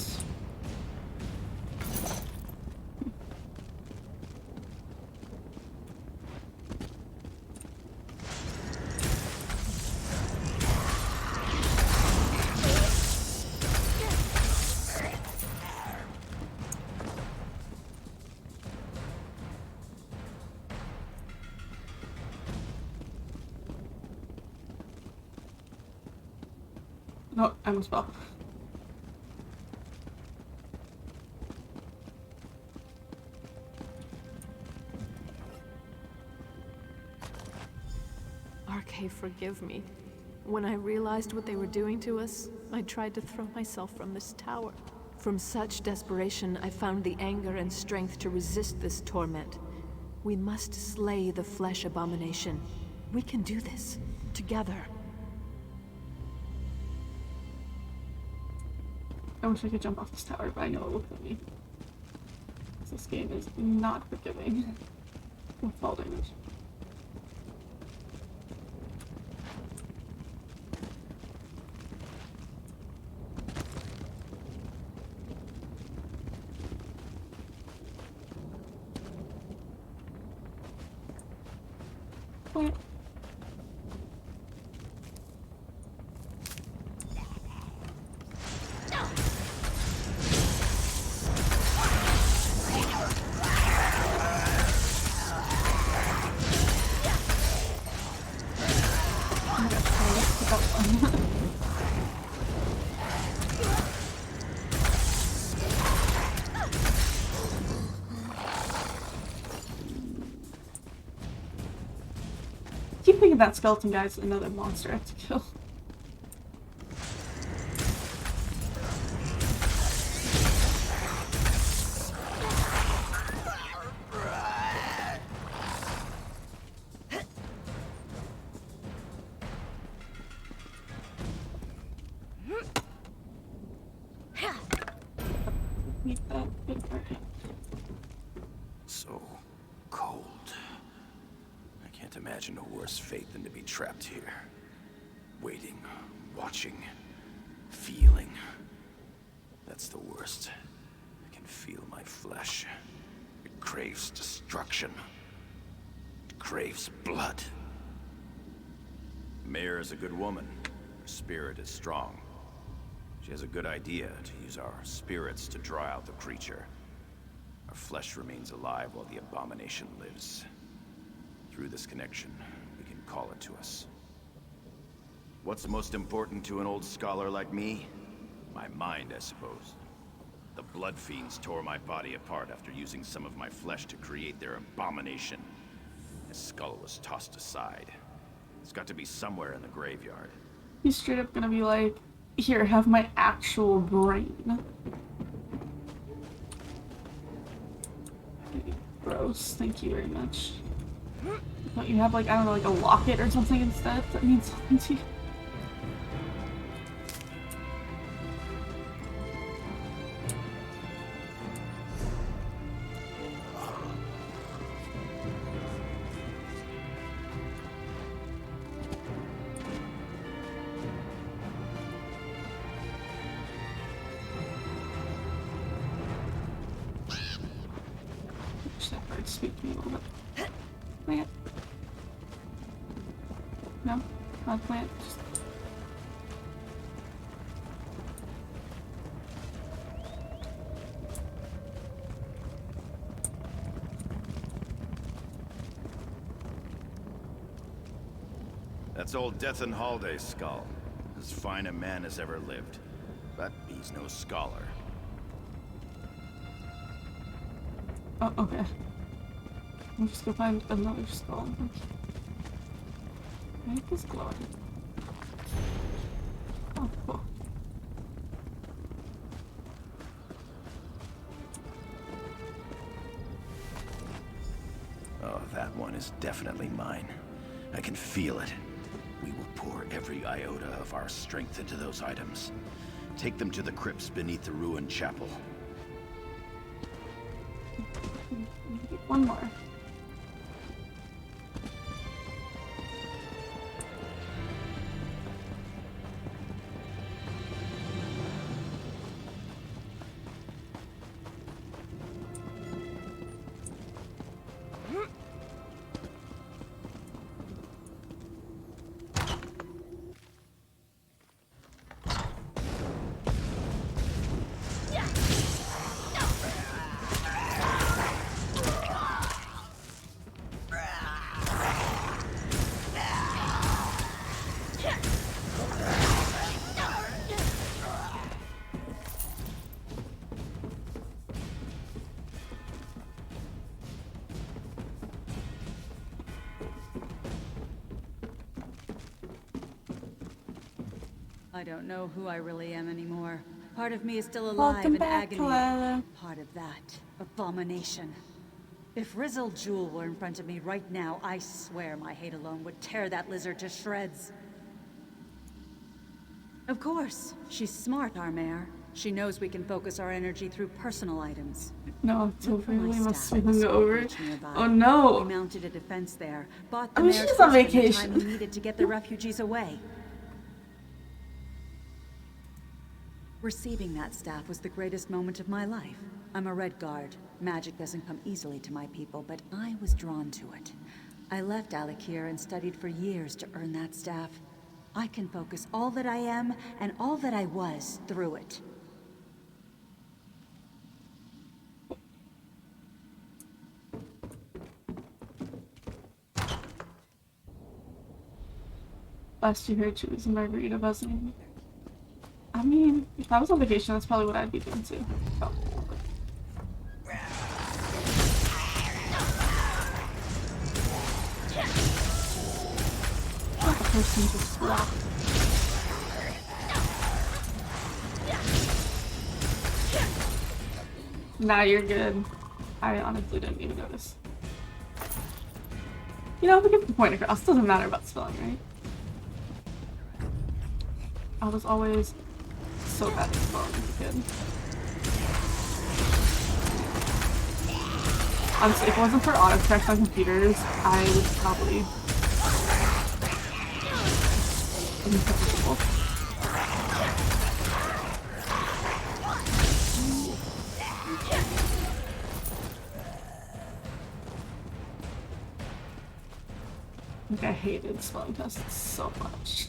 [SPEAKER 1] Oh, I almost fell.
[SPEAKER 15] RK, forgive me. When I realized what they were doing to us, I tried to throw myself from this tower. From such desperation, I found the anger and strength to resist this torment. We must slay the flesh abomination. We can do this, together.
[SPEAKER 1] I wish I could jump off this tower, but I know it will kill me. This game is not forgiving with fall damage. What? Keep thinking that skeleton guy's another monster I have to kill.
[SPEAKER 6] So cold. I can't imagine a worse fate than to be trapped here. Waiting, watching, feeling. That's the worst. I can feel my flesh. It craves destruction. It craves blood. Mayor is a good woman. Her spirit is strong. She has a good idea to use our spirits to draw out the creature. Our flesh remains alive while the abomination lives. Through this connection, we can call it to us. What's most important to an old scholar like me? My mind, I suppose. The blood fiends tore my body apart after using some of my flesh to create their abomination. My skull was tossed aside. It's got to be somewhere in the graveyard.
[SPEAKER 1] He's straight up gonna be like, here, have my actual brain. Gross, thank you very much. Don't you have, like, I don't know, like a locket or something instead that means something to you? Speak to me a little bit. Plant. No? Not plant. Just...
[SPEAKER 6] That's old Death and Halday's skull. As fine a man as ever lived. But he's no scholar.
[SPEAKER 1] Oh, okay. I'll just go find another skull. Make this glowing. Oh, cool.
[SPEAKER 6] Oh, that one is definitely mine. I can feel it. We will pour every iota of our strength into those items. Take them to the crypts beneath the ruined chapel.
[SPEAKER 1] One more.
[SPEAKER 16] I don't know who I really am anymore. Part of me is still alive
[SPEAKER 1] Welcome
[SPEAKER 16] in
[SPEAKER 1] back,
[SPEAKER 16] agony.
[SPEAKER 1] Clara.
[SPEAKER 16] Part of that abomination. If Rizzle Jewel were in front of me right now, I swear my hate alone would tear that lizard to shreds. Of course, she's smart, our mayor. She knows we can focus our energy through personal items.
[SPEAKER 1] No, it's over. We must
[SPEAKER 16] staff
[SPEAKER 1] swing over.
[SPEAKER 16] nearby.
[SPEAKER 1] Oh no!
[SPEAKER 16] We mounted a defense there. Bought
[SPEAKER 1] I
[SPEAKER 16] the
[SPEAKER 1] mean,
[SPEAKER 16] mayor's
[SPEAKER 1] she's on
[SPEAKER 16] husband the time
[SPEAKER 1] vacation.
[SPEAKER 16] we needed to get the refugees away. Receiving that staff was the greatest moment of my life. I'm a Red Guard. Magic doesn't come easily to my people, but I was drawn to it. I left Alikir and studied for years to earn that staff. I can focus all that I am and all that I was through it.
[SPEAKER 1] Last you heard, she was a margarita buzzing. I mean, if I was on vacation, that's probably what I'd be doing too. Oh. That person just flopped. Nah, you're good. I honestly didn't even notice. You know, if we get the point across, doesn't matter about spelling, right? I was always so bad at spelling as a kid. Honestly, if it wasn't for autocorrect on computers, I would probably be trouble. Like, I hated spelling tests so much.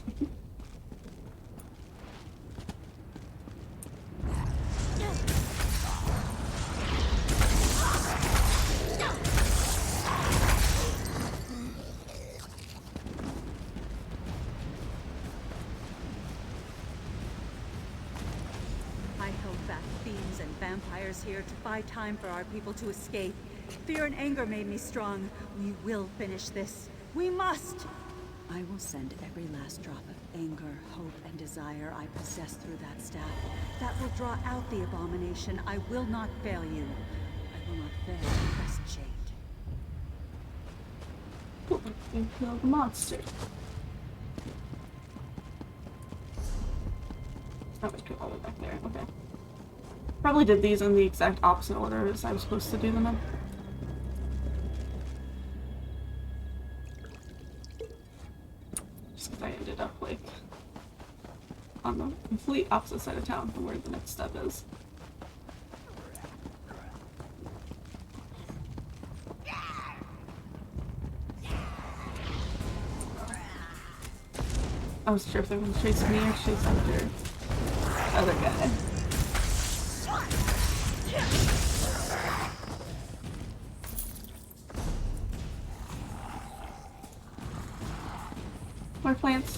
[SPEAKER 16] Vampires here to buy time for our people to escape. Fear and anger made me strong. We will finish this. We must! I will send every last drop of anger, hope, and desire I possess through that staff. That will draw out the abomination. I will not fail you. I will not fail the Crescent Shade.
[SPEAKER 1] And kill the monster. Oh, we put all the way back there. Okay. Probably did these in the exact opposite order as I was supposed to do them in. Just because I ended up, like, on the complete opposite side of town from where the next step is. I wasn't sure if they were going to chase me or chase after the other guy. More plants.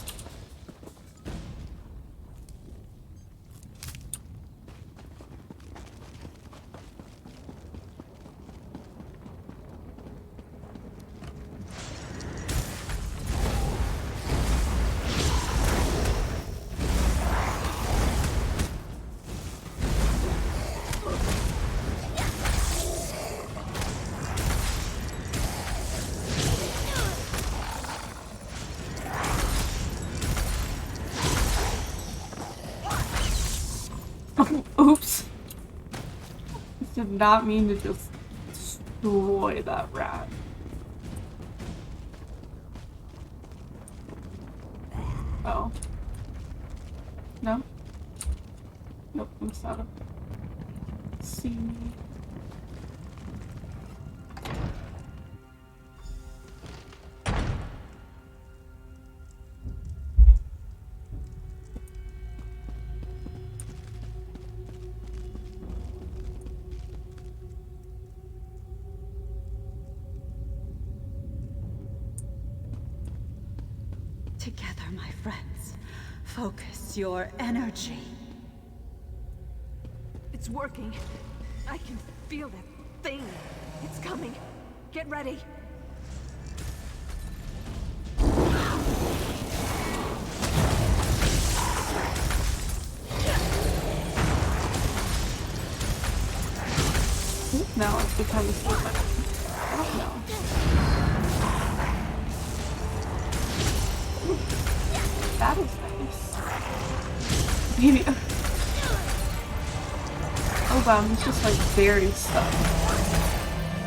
[SPEAKER 1] Oops. Did not mean to just destroy that rat. Oh. No? Nope, I'm just out of see.
[SPEAKER 16] Together, my friends. Focus your energy.
[SPEAKER 15] It's working. I can feel that thing. It's coming. Get ready.
[SPEAKER 1] the time to sleep, but I don't know. Ooh, that is nice. Maybe. Oh wow, he's just like very stuck.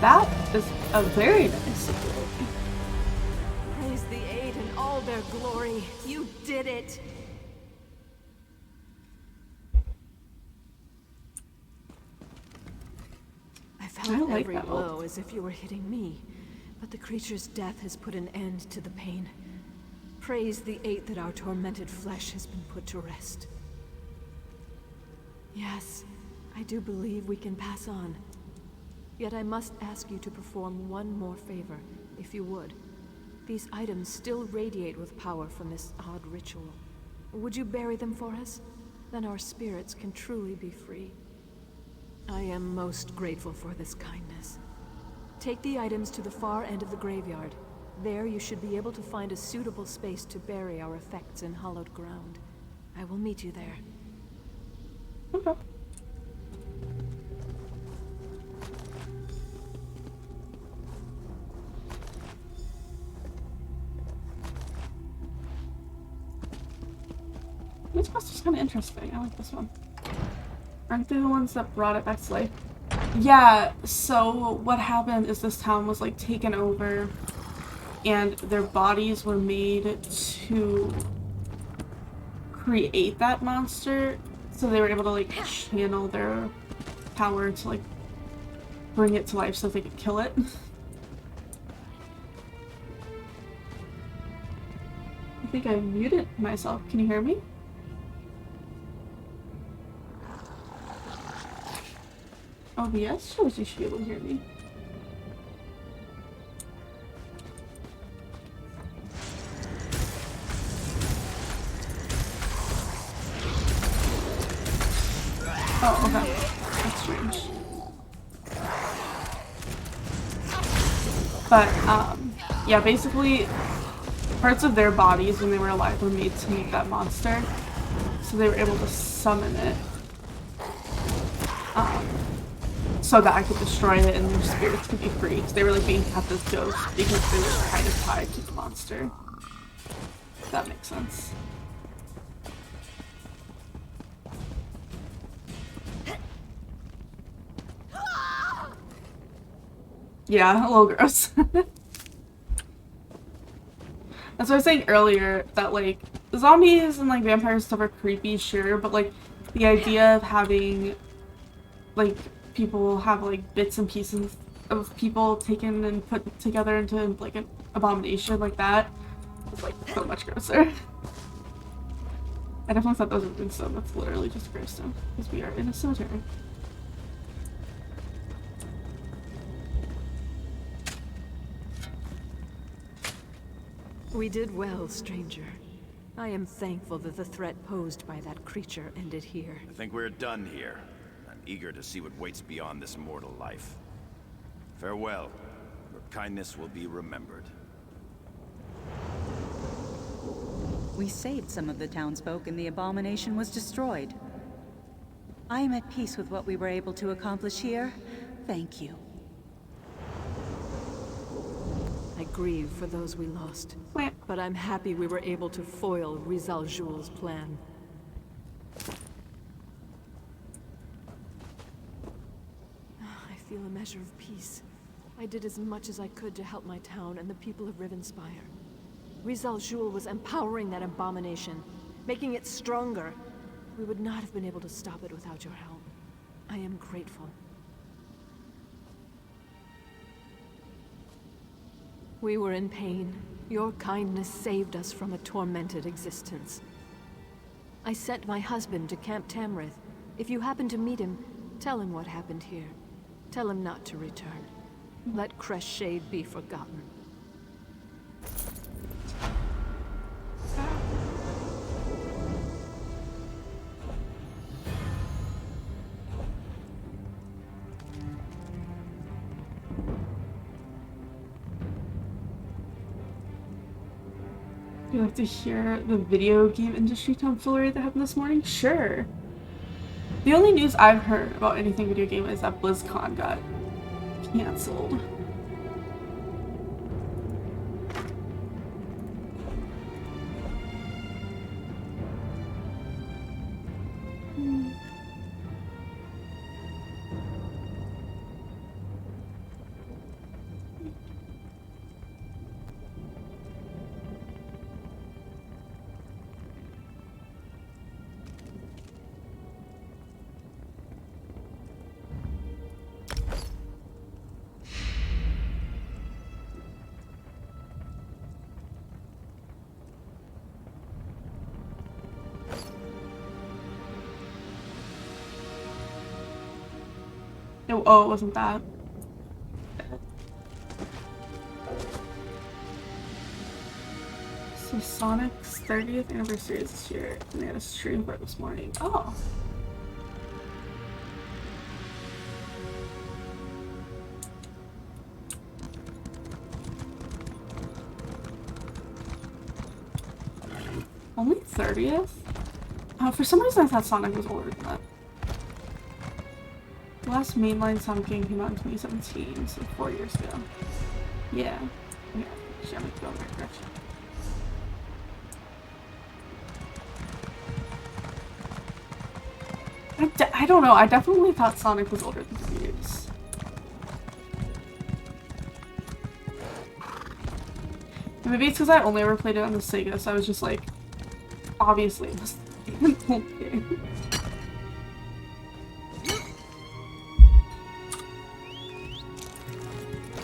[SPEAKER 1] That is a very nice ability.
[SPEAKER 15] Praise the Aid in all their glory. You did it! I felt
[SPEAKER 1] like
[SPEAKER 15] every
[SPEAKER 1] that
[SPEAKER 15] blow as if you were hitting me, but the creature's death has put an end to the pain. Praise the Eight that our tormented flesh has been put to rest. Yes, I do believe we can pass on. Yet I must ask you to perform one more favor, if you would. These items still radiate with power from this odd ritual. Would you bury them for us? Then our spirits can truly be free. I am most grateful for this kindness. Take the items to the far end of the graveyard. There you should be able to find a suitable space to bury our effects in hallowed ground. I will meet you there.
[SPEAKER 1] Okay. This quest is kind of interesting. I like this one. Aren't they the ones that brought it back to life? Yeah, so what happened is this town was like taken over and their bodies were made to create that monster, so they were able to like channel their power to like bring it to life so they could kill it. I think I muted myself. Can you hear me? OBS shows you should be able to hear me. Oh, okay. That's strange. But, yeah, basically, parts of their bodies when they were alive were made to make that monster. So they were able to summon it. So that I could destroy it and their spirits could be free. Because they were like being kept as ghosts because they were kind of tied to the monster. If that makes sense. Yeah, a little gross. That's what I was saying earlier, that like zombies and like vampires stuff are creepy, sure, but like the idea of having like people have like bits and pieces of people taken and put together into like an abomination like that is like so much grosser. I definitely thought those were good stuff. That's literally just gross stuff because we are in a cemetery.
[SPEAKER 15] We did well, stranger. I am thankful that the threat posed by that creature ended here.
[SPEAKER 6] I think we're done here. I'm eager to see what waits beyond this mortal life. Farewell. Your kindness will be remembered.
[SPEAKER 16] We saved some of the townsfolk and the abomination was destroyed. I am at peace with what we were able to accomplish here. Thank you.
[SPEAKER 15] I grieve for those we lost, but I'm happy we were able to foil Rizal Jul's plan. I feel a measure of peace. I did as much as I could to help my town and the people of Rivenspire. Rizal Jul was empowering that abomination, making it stronger. We would not have been able to stop it without your help. I am grateful. We were in pain. Your kindness saved us from a tormented existence. I sent my husband to Camp Tamrith. If you happen to meet him, tell him what happened here. Tell him not to return. Let Crest Shade be forgotten.
[SPEAKER 1] You like to hear the video game industry tomfoolery that happened this morning? Sure. The only news I've heard about anything video game is that BlizzCon got Cancelled. No, oh, it wasn't that. So Sonic's 30th anniversary is this year, and they had a stream for it this morning. Oh. Only 30th? For some reason I thought Sonic was older than that. The last mainline Sonic game came out in 2017, so 4 years ago. Yeah. Yeah, I'm going the right direction. I don't know, I definitely thought Sonic was older than 3 years. And maybe it's because I only ever played it on the Sega, so I was just like, obviously it was an old game.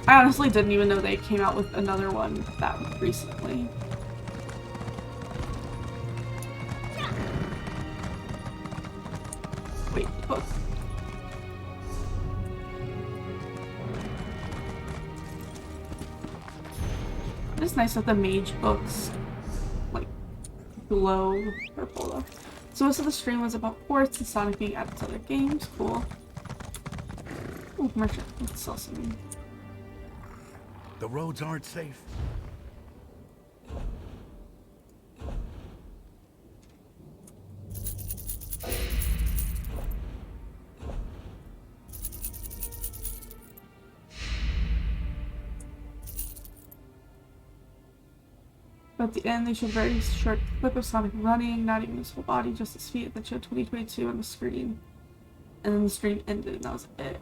[SPEAKER 1] I honestly didn't even know they came out with another one that recently. Wait, book. It's nice that the mage books like glow purple though. So most of the stream was about ports and Sonic being added to other games. Cool. Ooh, merchant. Let's sell some.
[SPEAKER 8] The roads aren't safe.
[SPEAKER 1] At the end, they showed a very short clip of Sonic running, not even his whole body, just his feet, that showed 2022 on the screen. And then the stream ended, and that was it.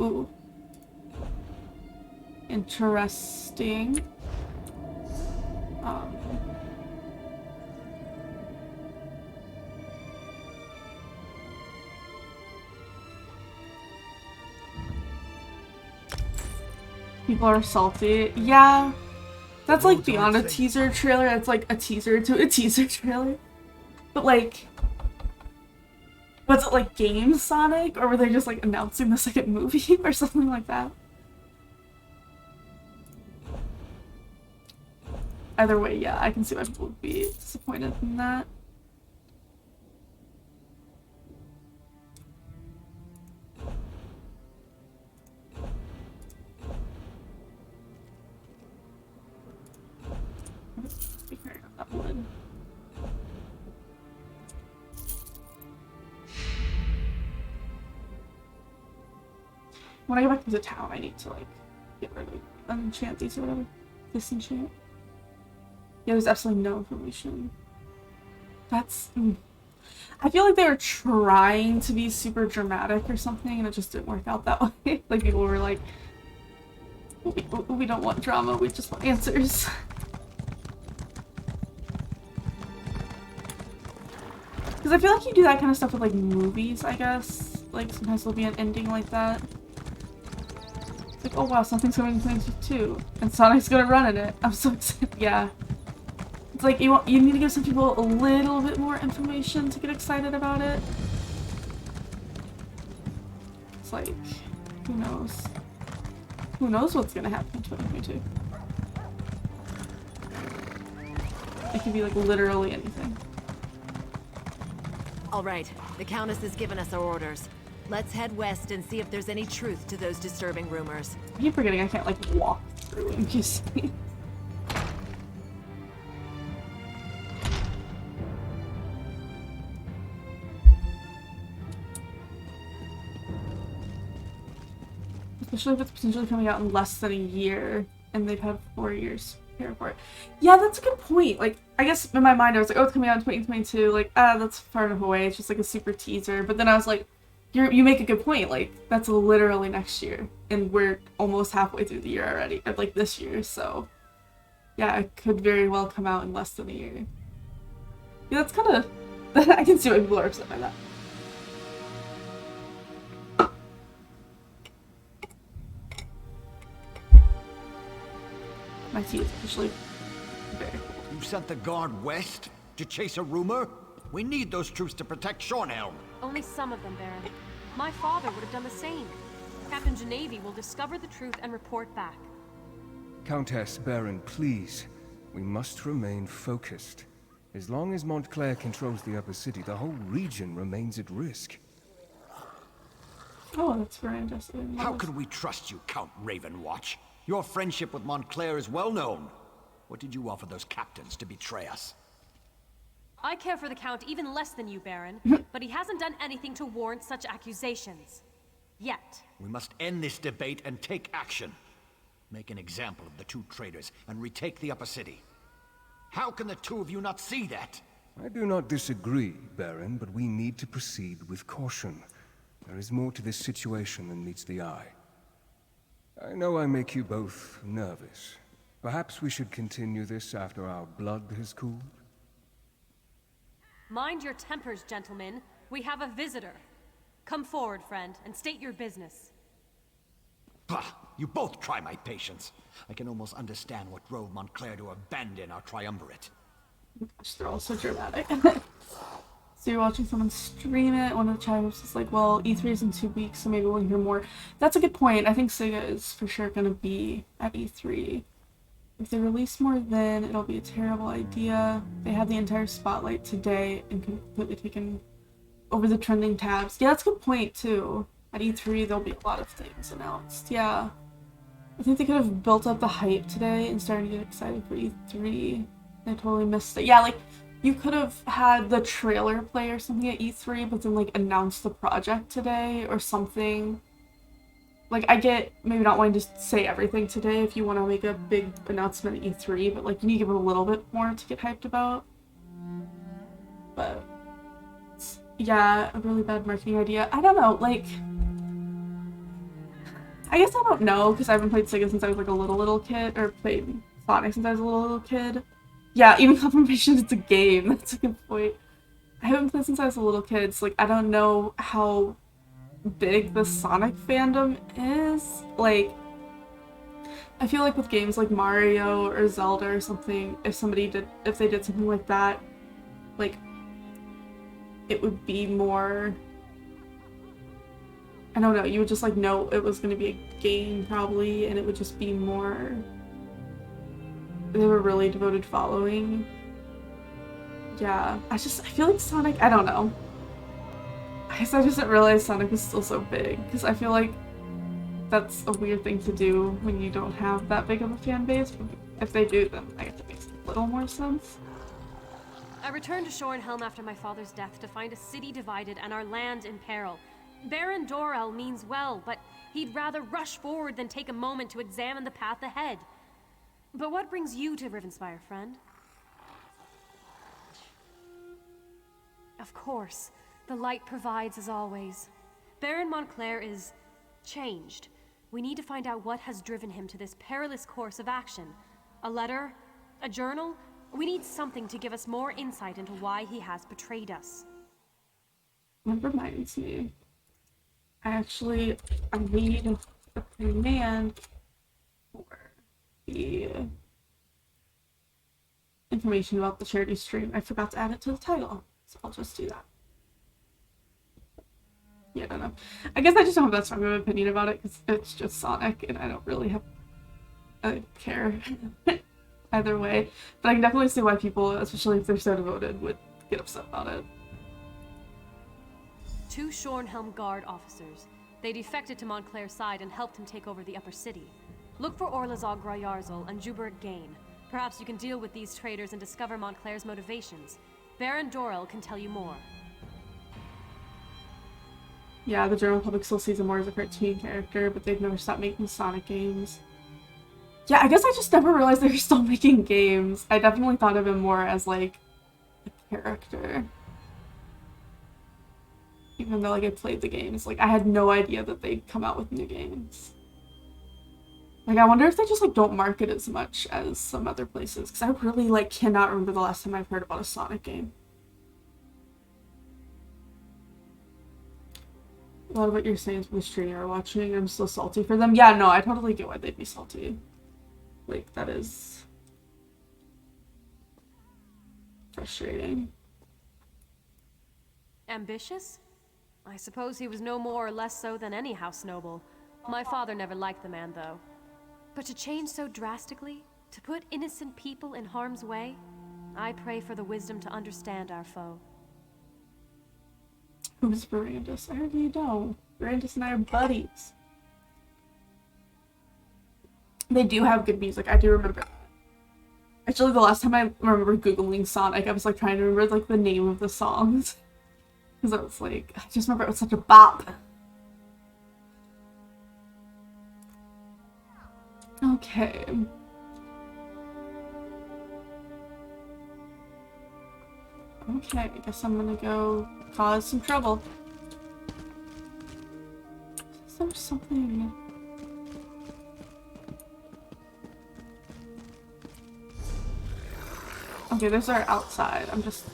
[SPEAKER 1] Ooh. Interesting. People are salty. Yeah. That's like beyond a teaser trailer. That's like a teaser to a teaser trailer. But like, was it like Game Sonic, or were they just like announcing the second movie or something like that? Either way, yeah, I can see why people would be disappointed in that. That one. When I go back to the town, I need to like get rid of unenchant these or whatever. Disenchant. Yeah, there's absolutely no information. That's... I feel like they were trying to be super dramatic or something, and it just didn't work out that way. Like, people were like, we don't want drama, we just want answers. Because I feel like you do that kind of stuff with, like, movies, I guess. Like, sometimes there'll be an ending like that. It's like, oh wow, something's coming in 2022, and Sonic's gonna run in it. I'm so excited. Yeah. It's like, you need to give some people a little bit more information to get excited about it. It's like, who knows? Who knows what's gonna happen in 2022? It could be like literally anything.
[SPEAKER 2] All right, the Countess has given us our orders. Let's head west and see if there's any truth to those disturbing rumors.
[SPEAKER 1] I keep forgetting I can't like walk through and just see. Especially if it's potentially coming out in less than a year, and they've had 4 years to prepare for it. Yeah, that's a good point. Like, I guess in my mind I was like, oh, it's coming out in 2022. Like, that's far enough away. It's just like a super teaser. But then I was like, you make a good point. Like, that's literally next year, and we're almost halfway through the year already. Like this year, so yeah, it could very well come out in less than a year. Yeah, that's kind of. I can see why people are upset by that. My tea is officially there.
[SPEAKER 7] You sent the guard west to chase a rumor? We need those troops to protect Shornhelm.
[SPEAKER 17] Only some of them, Baron. My father would have done the same. Captain Genevieve will discover the truth and report back.
[SPEAKER 18] Countess, Baron, please. We must remain focused. As long as Montclair controls the upper city, the whole region remains at risk.
[SPEAKER 1] Oh, that's very interesting.
[SPEAKER 7] How can we trust you, Count Ravenwatch? Your friendship with Montclair is well known. What did you offer those captains to betray us?
[SPEAKER 17] I care for the Count even less than you, Baron, but he hasn't done anything to warrant such accusations. Yet.
[SPEAKER 7] We must end this debate and take action. Make an example of the two traitors and retake the upper city. How can the two of you not see that?
[SPEAKER 18] I do not disagree, Baron, but we need to proceed with caution. There is more to this situation than meets the eye. I know I make you both nervous. Perhaps we should continue this after our blood has cooled?
[SPEAKER 17] Mind your tempers, gentlemen. We have a visitor. Come forward, friend, and state your business.
[SPEAKER 7] Bah! You both try my patience. I can almost understand what drove Montclair to abandon our triumvirate.
[SPEAKER 1] Gosh, they're all so dramatic. So you're watching someone stream it, one of the chat is like, well, E3 is in 2 weeks, so maybe we'll hear more. That's a good point. I think Sega is for sure going to be at E3. If they release more then, it'll be a terrible idea. They had the entire spotlight today and completely taken over the trending tabs. Yeah, that's a good point, too. At E3, there'll be a lot of things announced. Yeah. I think they could have built up the hype today and started to get excited for E3. They totally missed it. Yeah, like, you could have had the trailer play or something at E3, but then, like, announce the project today or something. Like, I get maybe not wanting to say everything today if you want to make a big announcement at E3, but, like, you need to give it a little bit more to get hyped about. But, yeah, a really bad marketing idea. I don't know, like, I guess I don't know, because I haven't played Sega since I was, like, a little kid, or played Sonic since I was a little kid. Yeah, even confirmation it's a game. That's a good point. I haven't played since I was a little kid, so, like, I don't know how big the Sonic fandom is. Like, I feel like with games like Mario or Zelda or something, if they did something like that, like, it would be more, I don't know, you would just, like, know it was going to be a game, probably, and it would just be more, they have a really devoted following. Yeah, I feel like Sonic, I don't know. I guess I just didn't realize Sonic was still so big, because I feel like that's a weird thing to do when you don't have that big of a fan base, but if they do, then I guess it makes a little more sense.
[SPEAKER 17] I returned to Shornhelm after my father's death to find a city divided and our land in peril. Baron Dorell means well, but he'd rather rush forward than take a moment to examine the path ahead. But what brings you to Rivenspire, friend? Of course, the light provides as always. Baron Montclair is changed. We need to find out what has driven him to this perilous course of action. A letter? A journal? We need something to give us more insight into why he has betrayed us.
[SPEAKER 1] That reminds me. I need a command for the information about the charity stream. I forgot to add it to the title, so I'll just do that. Yeah, I don't know. I guess I just don't have that strong of an opinion about it because it's just Sonic and I don't really have a care either way. But I can definitely see why people, especially if they're so devoted, would get upset about it.
[SPEAKER 17] 2 Shornhelm Guard officers. They defected to Montclair's side and helped him take over the upper city. Look for Orlazog Grayarzal and Juberik Gain. Perhaps you can deal with these traitors and discover Montclair's motivations. Baron Dorell can tell you more.
[SPEAKER 1] Yeah, the general public still sees him more as a cartoon character, but they've never stopped making Sonic games. Yeah, I guess I just never realized they were still making games. I definitely thought of him more as, like, a character. Even though, like, I played the games. Like, I had no idea that they'd come out with new games. Like, I wonder if they just, like, don't market as much as some other places. Because I really, like, cannot remember the last time I've heard about a Sonic game. A lot of what you're saying is from the stream you're watching. I'm still salty for them. Yeah, no, I totally get why they'd be salty. Like, that is frustrating.
[SPEAKER 17] Ambitious? I suppose he was no more or less so than any house noble. My father never liked the man, though. But to change so drastically, to put innocent people in harm's way, I pray for the wisdom to understand our foe.
[SPEAKER 1] Who's Verandis? I already know. Verandis and I are buddies. They do have good music, I do remember. Actually, the last time I remember Googling Sonic, I was like trying to remember like the name of the songs. Because I was like, I just remember it was such a bop. Okay. Okay, I guess I'm gonna go cause some trouble. Is there something? Okay, those are outside. I'm just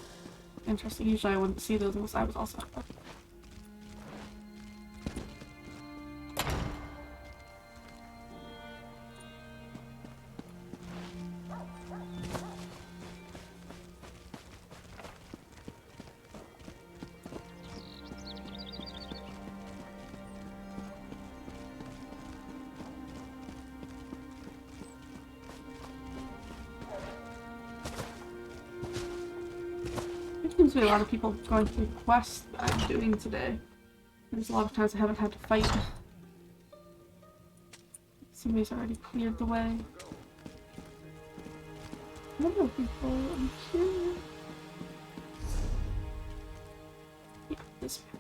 [SPEAKER 1] interested. Usually I wouldn't see those unless I was also outside. Seems to be a lot of people going through quests that I'm doing today. There's a lot of times I haven't had to fight. Somebody's already cleared the way. Hello, people. I'm here. Yeah, this way.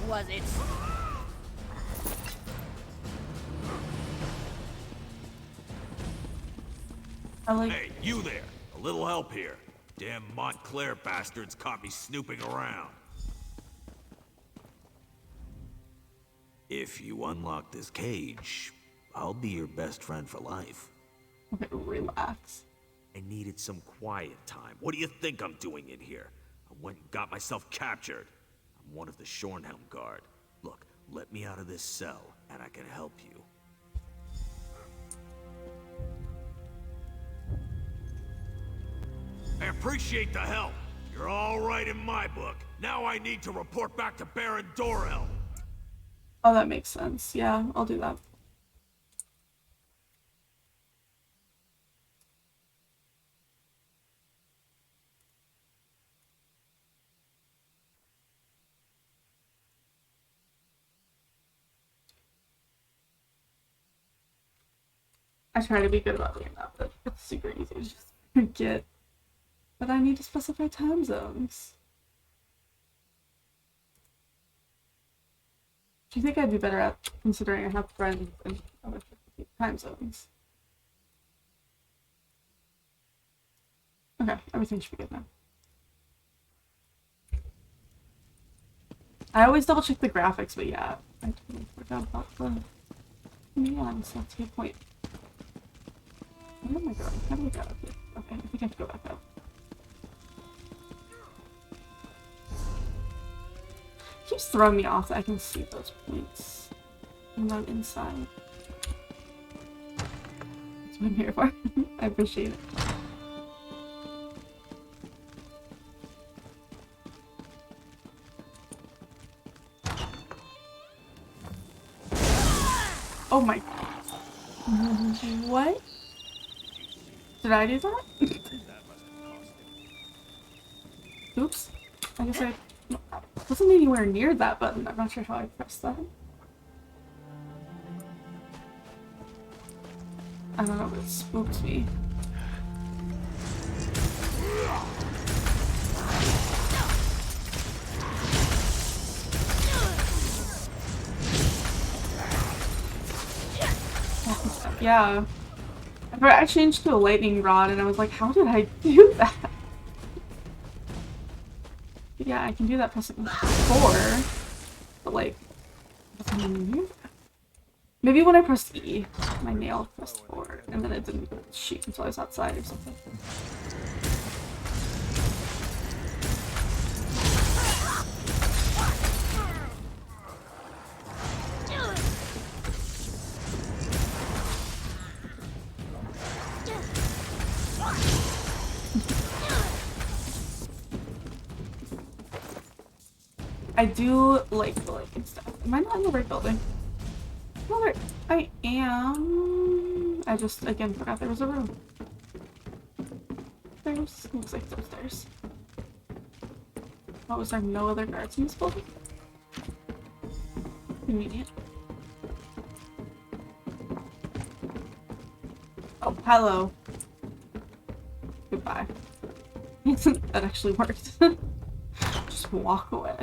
[SPEAKER 14] Was it?
[SPEAKER 19] Hey, you there! A little help here. Damn Montclair bastards caught me snooping around. If you unlock this cage, I'll be your best friend for life.
[SPEAKER 1] Okay, relax.
[SPEAKER 19] I needed some quiet time. What do you think I'm doing in here? I went and got myself captured. I'm one of the Shornhelm Guard. Look, let me out of this cell, and I can help you. I appreciate the help. You're all right in my book. Now I need to report back to Baron Dorel.
[SPEAKER 1] Oh, that makes sense. Yeah, I'll do that. I try to be good about doing that, but it's super easy to just forget that I need to specify time zones. Do you think I'd be better at, considering I have friends in other time zones? Okay, everything should be good now. I always double check the graphics, but yeah, I totally forgot about the neon, so that's a good point. Where am I going? How do we go up here? Okay, I think I have to go back up. It keeps throwing me off that I can see those points when I'm inside. That's what I'm here for. I appreciate it. Oh my. What? Did I do that? Oops. I guess I wasn't anywhere near that button. I'm not sure how I pressed that. I don't know, but it spooked me. Yeah. I changed to a lightning rod and I was like, how did I do that? Yeah, I can do that pressing 4, but like, maybe when I pressed E, my nail pressed 4, and then it didn't shoot until I was outside or something. I do like the and stuff. Am I not in the right building? No, I am. I just again forgot there was a room. There's looks like there's stairs. Oh, was there no other guards in this building? Convenient. Oh, hello. Goodbye. That actually worked. Just walk away.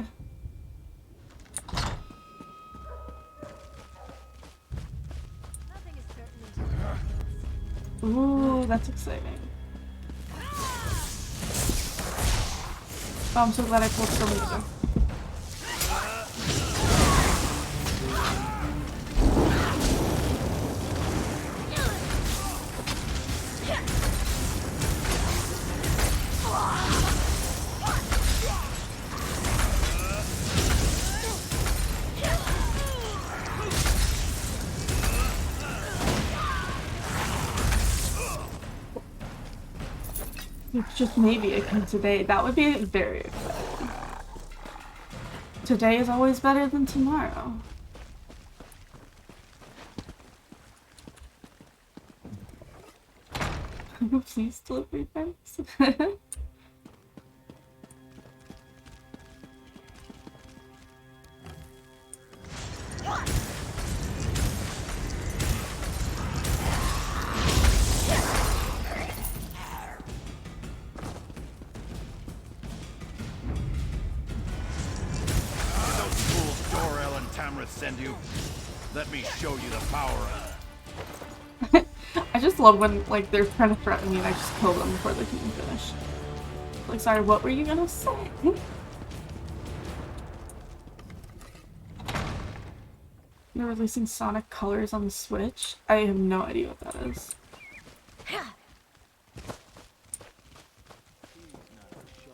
[SPEAKER 1] Ooh, that's exciting. Oh, I'm so glad I pulled so many of them. Just maybe I can today. That would be very exciting. Today is always better than tomorrow. Please delivery friends.
[SPEAKER 6] Send you. Let me show you the power of
[SPEAKER 1] it. I just love when like they're trying to threaten me and I just kill them before they can finish. Like, sorry, what were you gonna say? They're releasing Sonic Colors on the Switch? I have no idea what that is.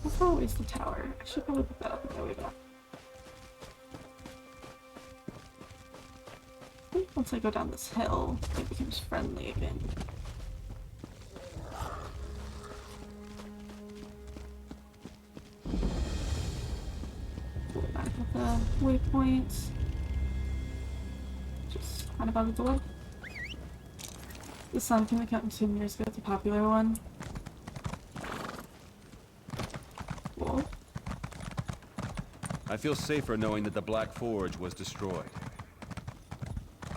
[SPEAKER 1] That's always the tower. I should probably put that up on my way back. Once I go down this hill, it becomes friendly again. Go back at the waypoints. Just kind of out of the way. The Sonic game that came out 2 years ago, it's a popular one. Cool.
[SPEAKER 20] I feel safer knowing that the Black Forge was destroyed.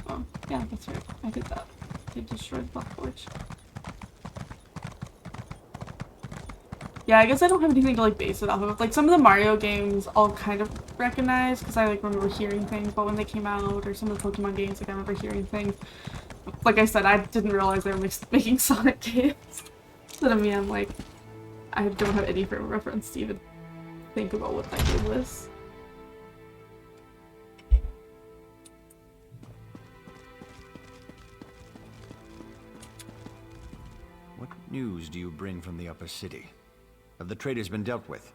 [SPEAKER 1] Oh, yeah, that's right. I did that. to destroy the Black Forge. Yeah, I guess I don't have anything to like base it off of. Like some of the Mario games I'll kind of recognize because I like remember hearing things, but when they came out, or some of the Pokemon games, like I remember hearing things. Like I said, I didn't realize they were making Sonic games. So to me, I'm like, I don't have any frame of reference to even think about what that game was.
[SPEAKER 7] What news do you bring from the upper city? Have the traitors been dealt with?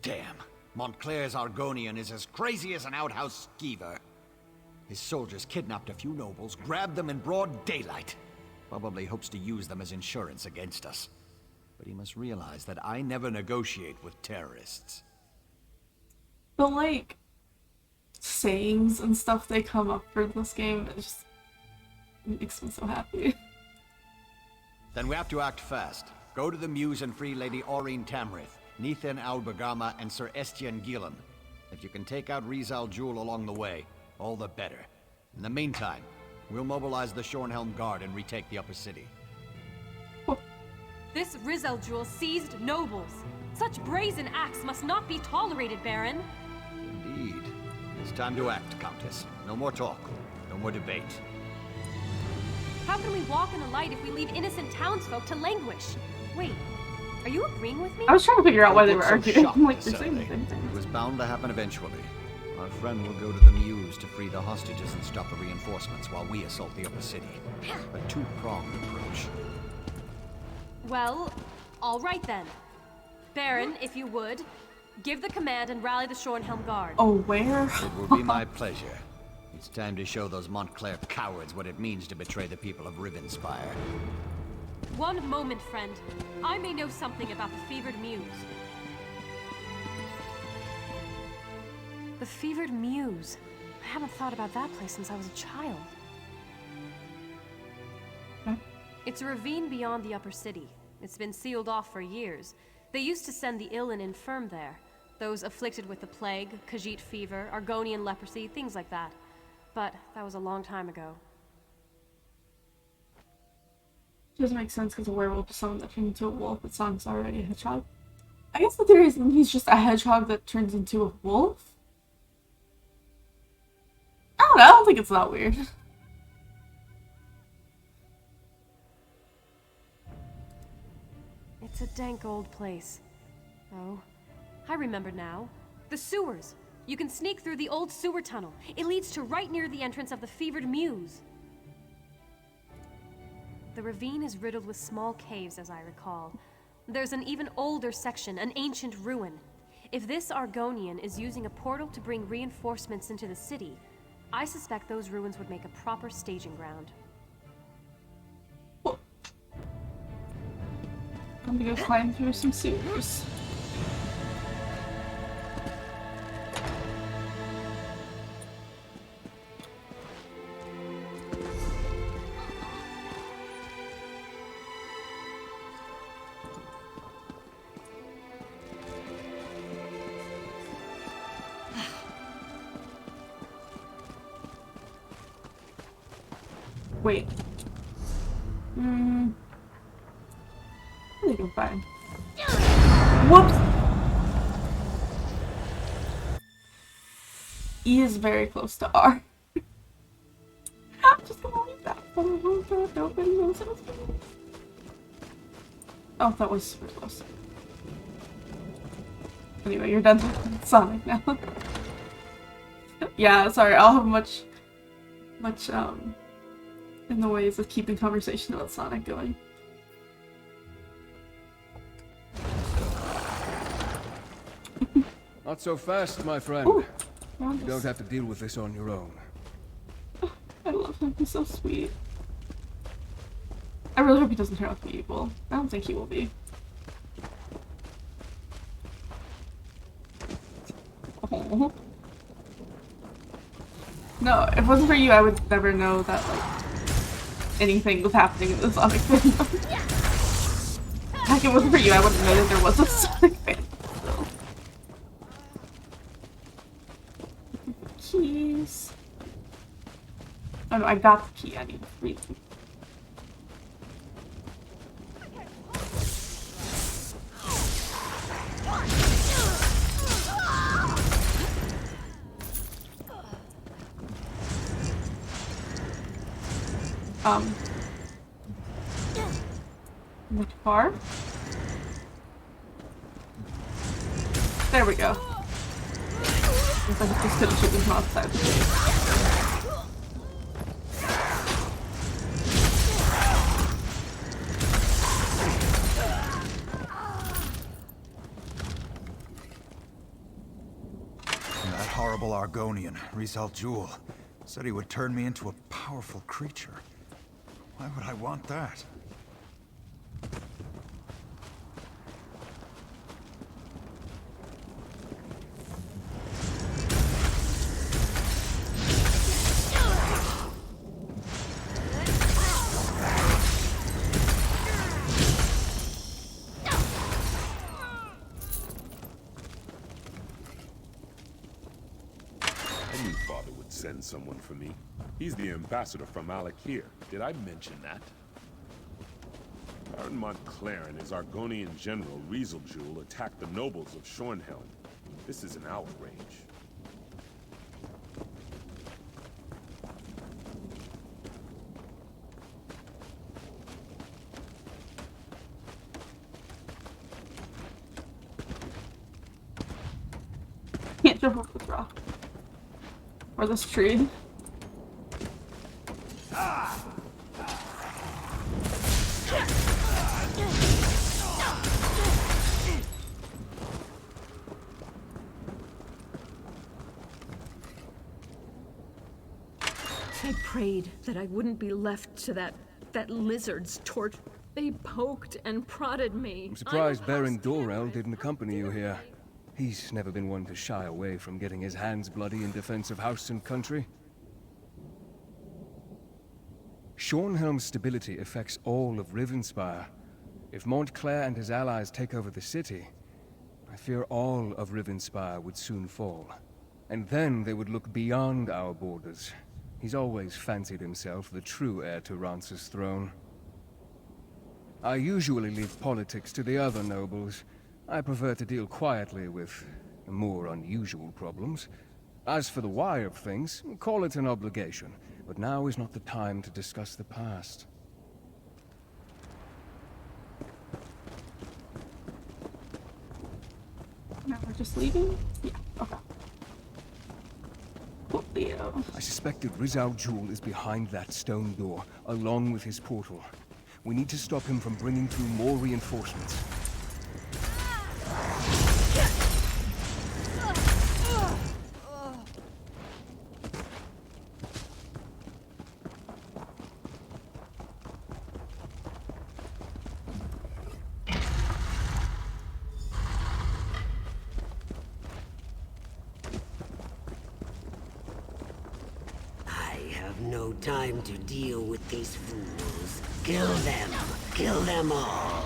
[SPEAKER 7] Damn. Montclair's Argonian is as crazy as an outhouse skeever. His soldiers kidnapped a few nobles, grabbed them in broad daylight. Probably hopes to use them as insurance against us. But he must realize that I never negotiate with terrorists.
[SPEAKER 1] The like sayings and stuff they come up for this game, it just makes me so happy.
[SPEAKER 7] Then we have to act fast. Go to the Muse and free Lady Aurene Tamrith, Nethan Albergama, and Sir Estienne Gillen. If you can take out Rizal Jewel along the way, all the better. In the meantime, we'll mobilize the Shornhelm Guard and retake the upper city.
[SPEAKER 17] This Rizal Jewel seized nobles. Such brazen acts must not be tolerated, Baron.
[SPEAKER 7] Indeed. It's time to act, Countess. No more talk. No more debate.
[SPEAKER 17] How can we walk in the light if we leave innocent townsfolk to languish? Wait, are you agreeing with me?
[SPEAKER 1] I was trying to figure out why they were arguing.
[SPEAKER 7] shocked
[SPEAKER 1] I'm like,
[SPEAKER 7] to
[SPEAKER 1] they're saying the
[SPEAKER 7] say.
[SPEAKER 1] same thing.
[SPEAKER 7] It was bound to happen eventually. Our friend will go to the Muse to free the hostages and stop the reinforcements while we assault the upper city. A two-pronged approach.
[SPEAKER 17] Well, all right then. Baron, if you would, give the command and rally the Shornhelm Guard.
[SPEAKER 1] Oh, where?
[SPEAKER 7] It will be my pleasure. It's time to show those Montclair cowards what it means to betray the people of Rivenspire.
[SPEAKER 17] One moment, friend. I may know something about the Fevered Muse. The Fevered Muse. I haven't thought about that place since I was a child. It's a ravine beyond the upper city. It's been sealed off for years. They used to send the ill and infirm there. Those afflicted with the plague, Khajiit fever, Argonian leprosy, things like that. But that was a long time ago.
[SPEAKER 1] Doesn't make sense because a werewolf is someone that turns into a wolf, but Sonic's already a hedgehog. I guess the theory is that he's just a hedgehog that turns into a wolf? I don't know, I don't think it's that weird.
[SPEAKER 17] It's a dank old place. Oh, I remember now. The sewers! You can sneak through the old sewer tunnel. It leads to right near the entrance of the Fevered Muse. The ravine is riddled with small caves, as I recall. There's an even older section, an ancient ruin. If this Argonian is using a portal to bring reinforcements into the city, I suspect those ruins would make a proper staging ground.
[SPEAKER 1] I'm gonna go climb through some sewers. Wait. I think I'm fine. Whoops! E is very close to R. I'm just gonna leave that. Nobody knows it was me. Oh, that was super close. Anyway, you're done with Sonic now. Yeah, sorry, I'll have much in the ways of keeping conversation about Sonic going.
[SPEAKER 18] Not so fast, my friend.
[SPEAKER 1] Ooh,
[SPEAKER 18] you don't have to deal with this on your own.
[SPEAKER 1] I love him, he's so sweet. I really hope he doesn't turn out to be evil. I don't think he will be. Oh. No, if it wasn't for you, I would never know that, like, anything was happening in the Sonic fandom. Heck, if it wasn't for you, I wouldn't know that there was a Sonic fandom. So. Keys. Oh Oh no, I got the key. I need to read it. Which part? There we go. Looks like it's just gonna shoot this outside the cave.
[SPEAKER 20] That horrible Argonian, Rizal Jewel, said he would turn me into a powerful creature. Why would I want that?
[SPEAKER 21] Send someone for me. He's the ambassador from Alec here. Did I mention that? Baron Montclair and his Argonian general, Rizal Jewel, attacked the nobles of Shornhelm. This is an outrage.
[SPEAKER 1] Can't jump over this rock. Or this tree.
[SPEAKER 15] I prayed that I wouldn't be left to that lizard's torture. They poked and prodded me.
[SPEAKER 18] I'm surprised Baron Dorel didn't accompany you here. He's never been one to shy away from getting his hands bloody in defense of house and country. Shornhelm's stability affects all of Rivenspire. If Montclair and his allies take over the city, I fear all of Rivenspire would soon fall. And then they would look beyond our borders. He's always fancied himself the true heir to Rance's throne. I usually leave politics to the other nobles. I prefer to deal quietly with more unusual problems. As for the why of things, call it an obligation. But now is not the time to discuss the past.
[SPEAKER 1] Now we're just leaving? Yeah, okay. Cool, Leo.
[SPEAKER 18] I suspected Rizal Jewel is behind that stone door, along with his portal. We need to stop him from bringing through more reinforcements.
[SPEAKER 14] No time to deal with these fools. Kill them. Kill them all.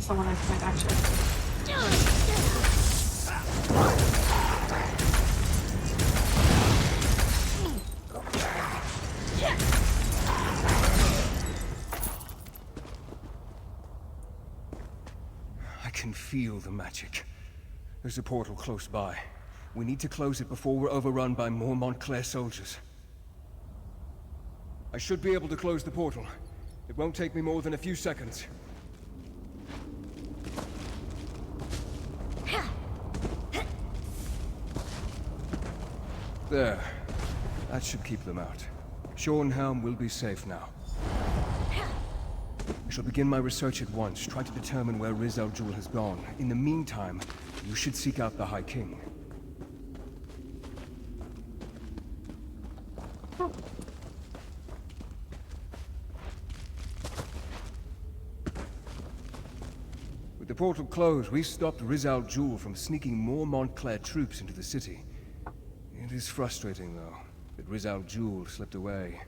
[SPEAKER 1] Someone I can action.
[SPEAKER 18] I can feel the magic. There's a portal close by. We need to close it before we're overrun by more Montclair soldiers. I should be able to close the portal. It won't take me more than a few seconds. There. That should keep them out. Helm will be safe now. I shall begin my research at once, try to determine where Riz Al Jul has gone. In the meantime, you should seek out the High King. With the portal closed, we stopped Riz Al Jul from sneaking more Montclair troops into the city. It is frustrating, though, that Riz Al Jul slipped away.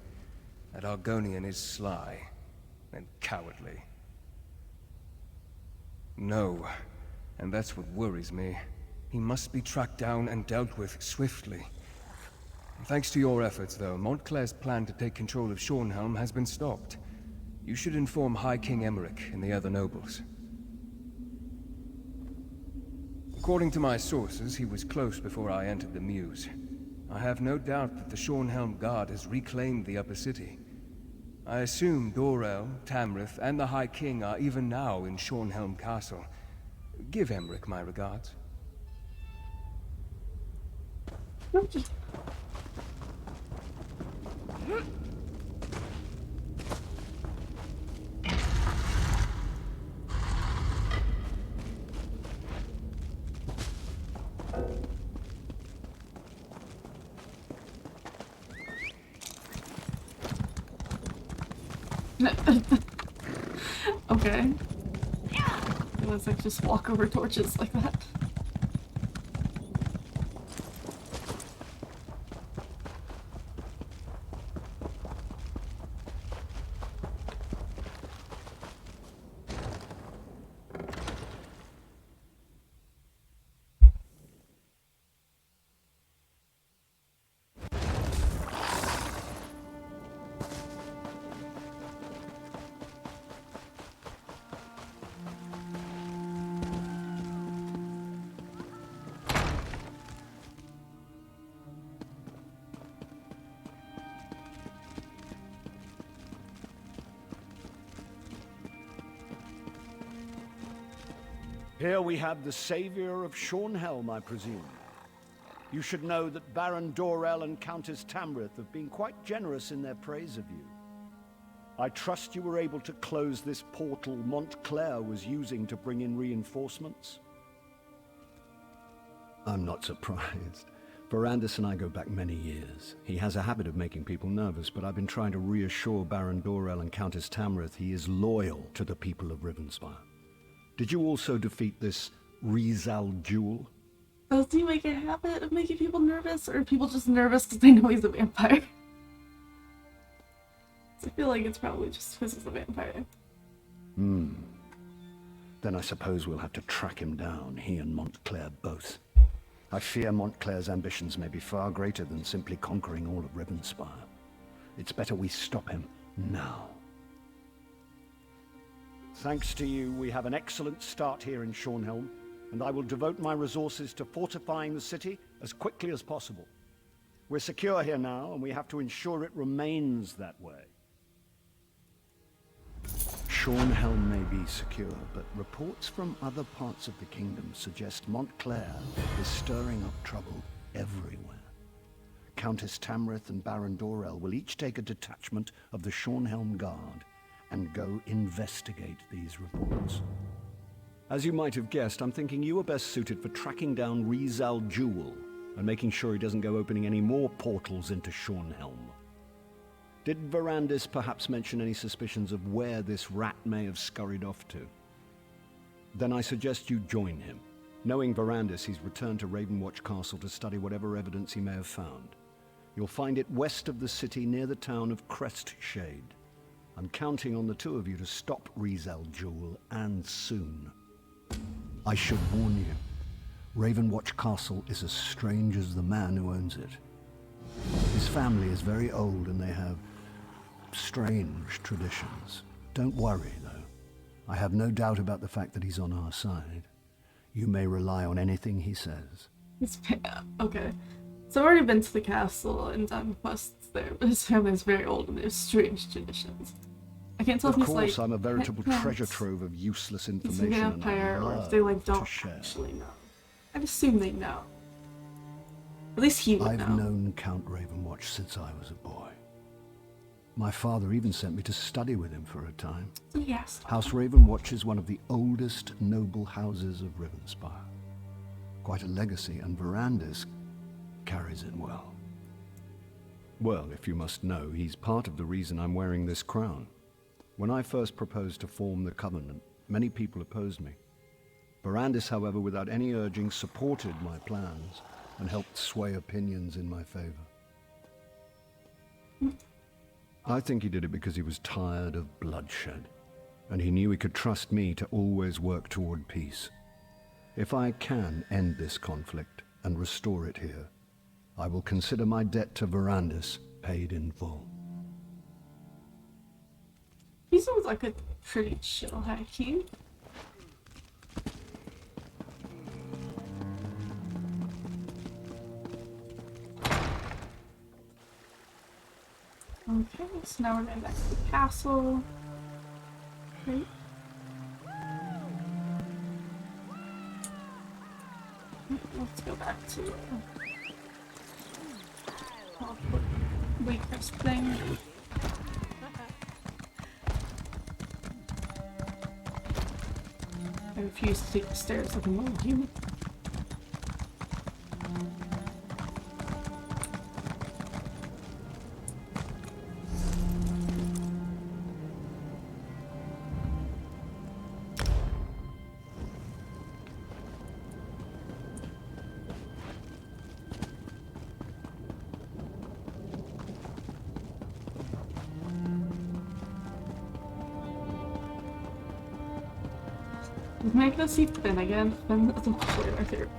[SPEAKER 18] That Argonian is sly and cowardly. No, and that's what worries me. He must be tracked down and dealt with swiftly. Thanks to your efforts, though, Montclair's plan to take control of Helm has been stopped. You should inform High King Emmerich and the other nobles. According to my sources, he was close before I entered the Muse. I have no doubt that the Helm Guard has reclaimed the upper city. I assume Dorel, Tamrith, and the High King are even now in Helm Castle. Give Emmerich my regards.
[SPEAKER 1] Okay. Let's like just walk over torches like that.
[SPEAKER 5] Here we have the savior of Helm, I presume. You should know that Baron Dorel and Countess Tamrith have been quite generous in their praise of you. I trust you were able to close this portal Montclair was using to bring in reinforcements? I'm not surprised. Verandis and I go back many years. He has a habit of making people nervous, but I've been trying to reassure Baron Dorel and Countess Tamrith he is loyal to the people of Rivenspire. Did you also defeat this Riz Al Jul?
[SPEAKER 1] Does he make a habit of making people nervous, or are people just nervous because they know he's a vampire? I feel like it's probably just because he's a vampire.
[SPEAKER 5] Then I suppose we'll have to track him down, he and Montclair both. I fear Montclair's ambitions may be far greater than simply conquering all of Rivenspire. It's better we stop him now. Thanks to you, we have an excellent start here in Helm, and I will devote my resources to fortifying the city as quickly as possible. We're secure here now, and we have to ensure it remains that way. Helm may be secure, but reports from other parts of the kingdom suggest Montclair is stirring up trouble everywhere. Countess Tamrith and Baron Dorel will each take a detachment of the Helm Guard and go investigate these reports. As you might have guessed, I'm thinking you are best suited for tracking down Riz Al Jul and making sure he doesn't go opening any more portals into Helm. Did Verandis perhaps mention any suspicions of where this rat may have scurried off to? Then I suggest you join him. Knowing Verandis, he's returned to Ravenwatch Castle to study whatever evidence he may have found. You'll find it west of the city near the town of Crestshade. I'm counting on the two of you to stop Riz Al Jul, and soon. I should warn you, Ravenwatch Castle is as strange as the man who owns it. His family is very old and they have strange traditions. Don't worry, though. I have no doubt about the fact that he's on our side. You may rely on anything he says.
[SPEAKER 1] Okay. So I've already been to the castle and done quests there, but his family is very old and they have strange traditions. I can't tell
[SPEAKER 5] Of
[SPEAKER 1] if he's
[SPEAKER 5] course,
[SPEAKER 1] like
[SPEAKER 5] I'm a veritable
[SPEAKER 1] pet
[SPEAKER 5] treasure trove of useless
[SPEAKER 1] he's a
[SPEAKER 5] information, and I
[SPEAKER 1] vampire, or if
[SPEAKER 5] love
[SPEAKER 1] they like
[SPEAKER 5] to
[SPEAKER 1] don't
[SPEAKER 5] share.
[SPEAKER 1] actually know. I'd assume they know. At least he would
[SPEAKER 5] I've
[SPEAKER 1] know.
[SPEAKER 5] known Count Ravenwatch since I was a boy. My father even sent me to study with him for a time.
[SPEAKER 1] Yes.
[SPEAKER 5] House Ravenwatch is one of the oldest noble houses of Rivenspire. Quite a legacy, and Verandis carries it well. Well, if you must know, he's part of the reason I'm wearing this crown. When I first proposed to form the Covenant, many people opposed me. Verandis, however, without any urging, supported my plans and helped sway opinions in my favor. I think he did it because he was tired of bloodshed, and he knew he could trust me to always work toward peace. If I can end this conflict and restore it here, I will consider my debt to Verandis paid in full.
[SPEAKER 1] He sounds like a pretty chill high king. Okay, so now we're going back to the castle. Great. Let's go back to weakness thing. I refuse to take the stairs like a normal human. Make this see thin again. Thin is actually my favorite.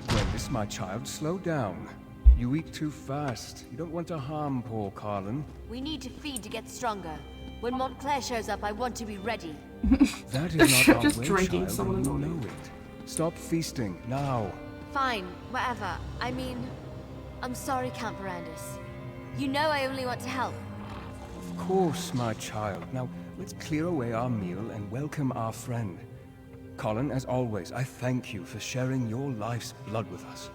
[SPEAKER 18] Well, my child, slow down. You eat too fast. You don't want to harm poor Carlin.
[SPEAKER 9] We need to feed to get stronger. When Montclair shows up, I want to be ready.
[SPEAKER 18] That is not our
[SPEAKER 1] just
[SPEAKER 18] way,
[SPEAKER 1] drinking
[SPEAKER 18] child,
[SPEAKER 1] someone
[SPEAKER 18] and you
[SPEAKER 1] annoying.
[SPEAKER 18] know it. Stop feasting, now.
[SPEAKER 9] Fine, whatever. I mean, I'm sorry, Count Verandis. You know I only want to help.
[SPEAKER 18] Of course, my child. Now, let's clear away our meal and welcome our friend. Colin, as always, I thank you for sharing your life's blood with us.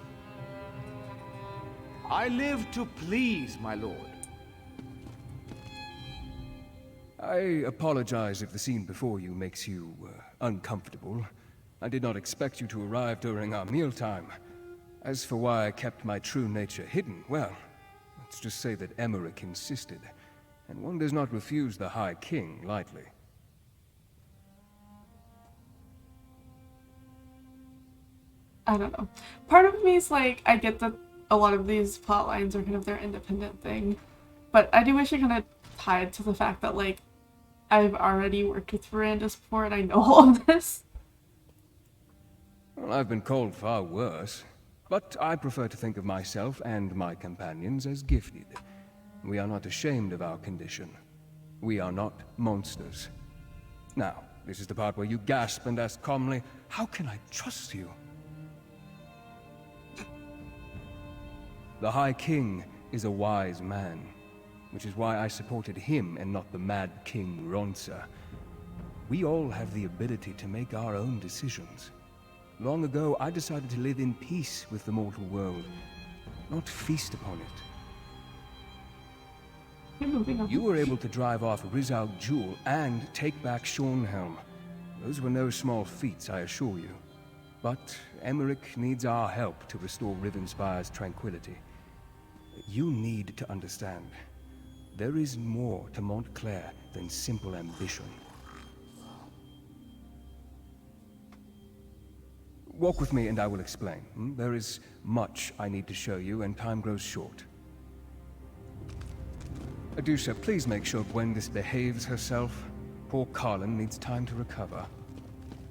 [SPEAKER 22] I live to please, my lord.
[SPEAKER 18] I apologize if the scene before you makes you uncomfortable. I did not expect you to arrive during our mealtime. As for why I kept my true nature hidden, well, let's just say that Emmerich insisted, and one does not refuse the High King lightly.
[SPEAKER 1] I don't know. Part of me is like, I get that a lot of these plot lines are kind of their independent thing, but I do wish it kind of tied to the fact that, like, I've already worked with Verandis before and I know all of this.
[SPEAKER 18] Well, I've been called far worse, but I prefer to think of myself and my companions as gifted. We are not ashamed of our condition. We are not monsters. Now, this is the part where you gasp and ask calmly, how can I trust you? The High King is a wise man, which is why I supported him and not the Mad King Ronsa. We all have the ability to make our own decisions. Long ago, I decided to live in peace with the mortal world, not feast upon it. You were able to drive off Rizal Jewel and take back Shornhelm. Those were no small feats, I assure you. But Emmerich needs our help to restore Rivenspire's tranquility. You need to understand, there is more to Montclair than simple ambition. Walk with me and I will explain. There is much I need to show you and time grows short. Adusha, please make sure Gwendis behaves herself. Poor Carlin needs time to recover.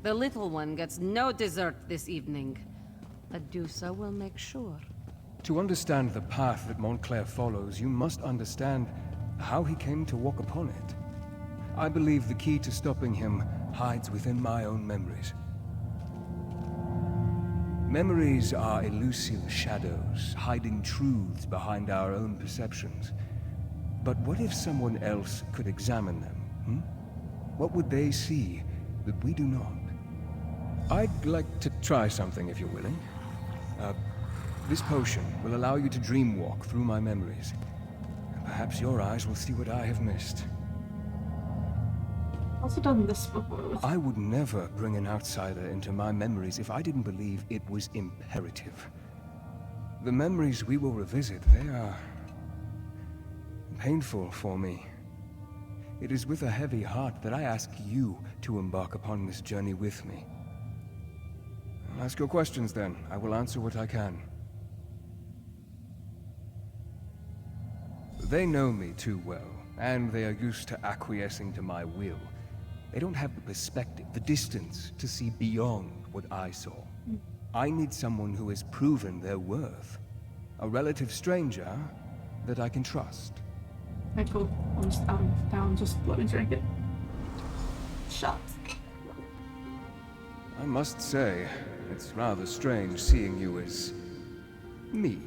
[SPEAKER 23] The little one gets no dessert this evening. Adusa will make sure.
[SPEAKER 18] To understand the path that Montclair follows, you must understand how he came to walk upon it. I believe the key to stopping him hides within my own memories. Memories are elusive shadows, hiding truths behind our own perceptions. But what if someone else could examine them, What would they see that we do not? I'd like to try something if you're willing. This potion will allow you to dreamwalk through my memories. Perhaps your eyes will see what I have missed.
[SPEAKER 1] I've also done this before.
[SPEAKER 18] I would never bring an outsider into my memories if I didn't believe it was imperative. The memories we will revisit, they are painful for me. It is with a heavy heart that I ask you to embark upon this journey with me. Ask your questions then. I will answer what I can. They know me too well, and they are used to acquiescing to my will. They don't have the perspective, the distance, to see beyond what I saw. I need someone who has proven their worth. A relative stranger that I can trust.
[SPEAKER 1] Okay, cool. I'm just down, just let me drink it. Shots.
[SPEAKER 18] I must say, it's rather strange seeing you as me.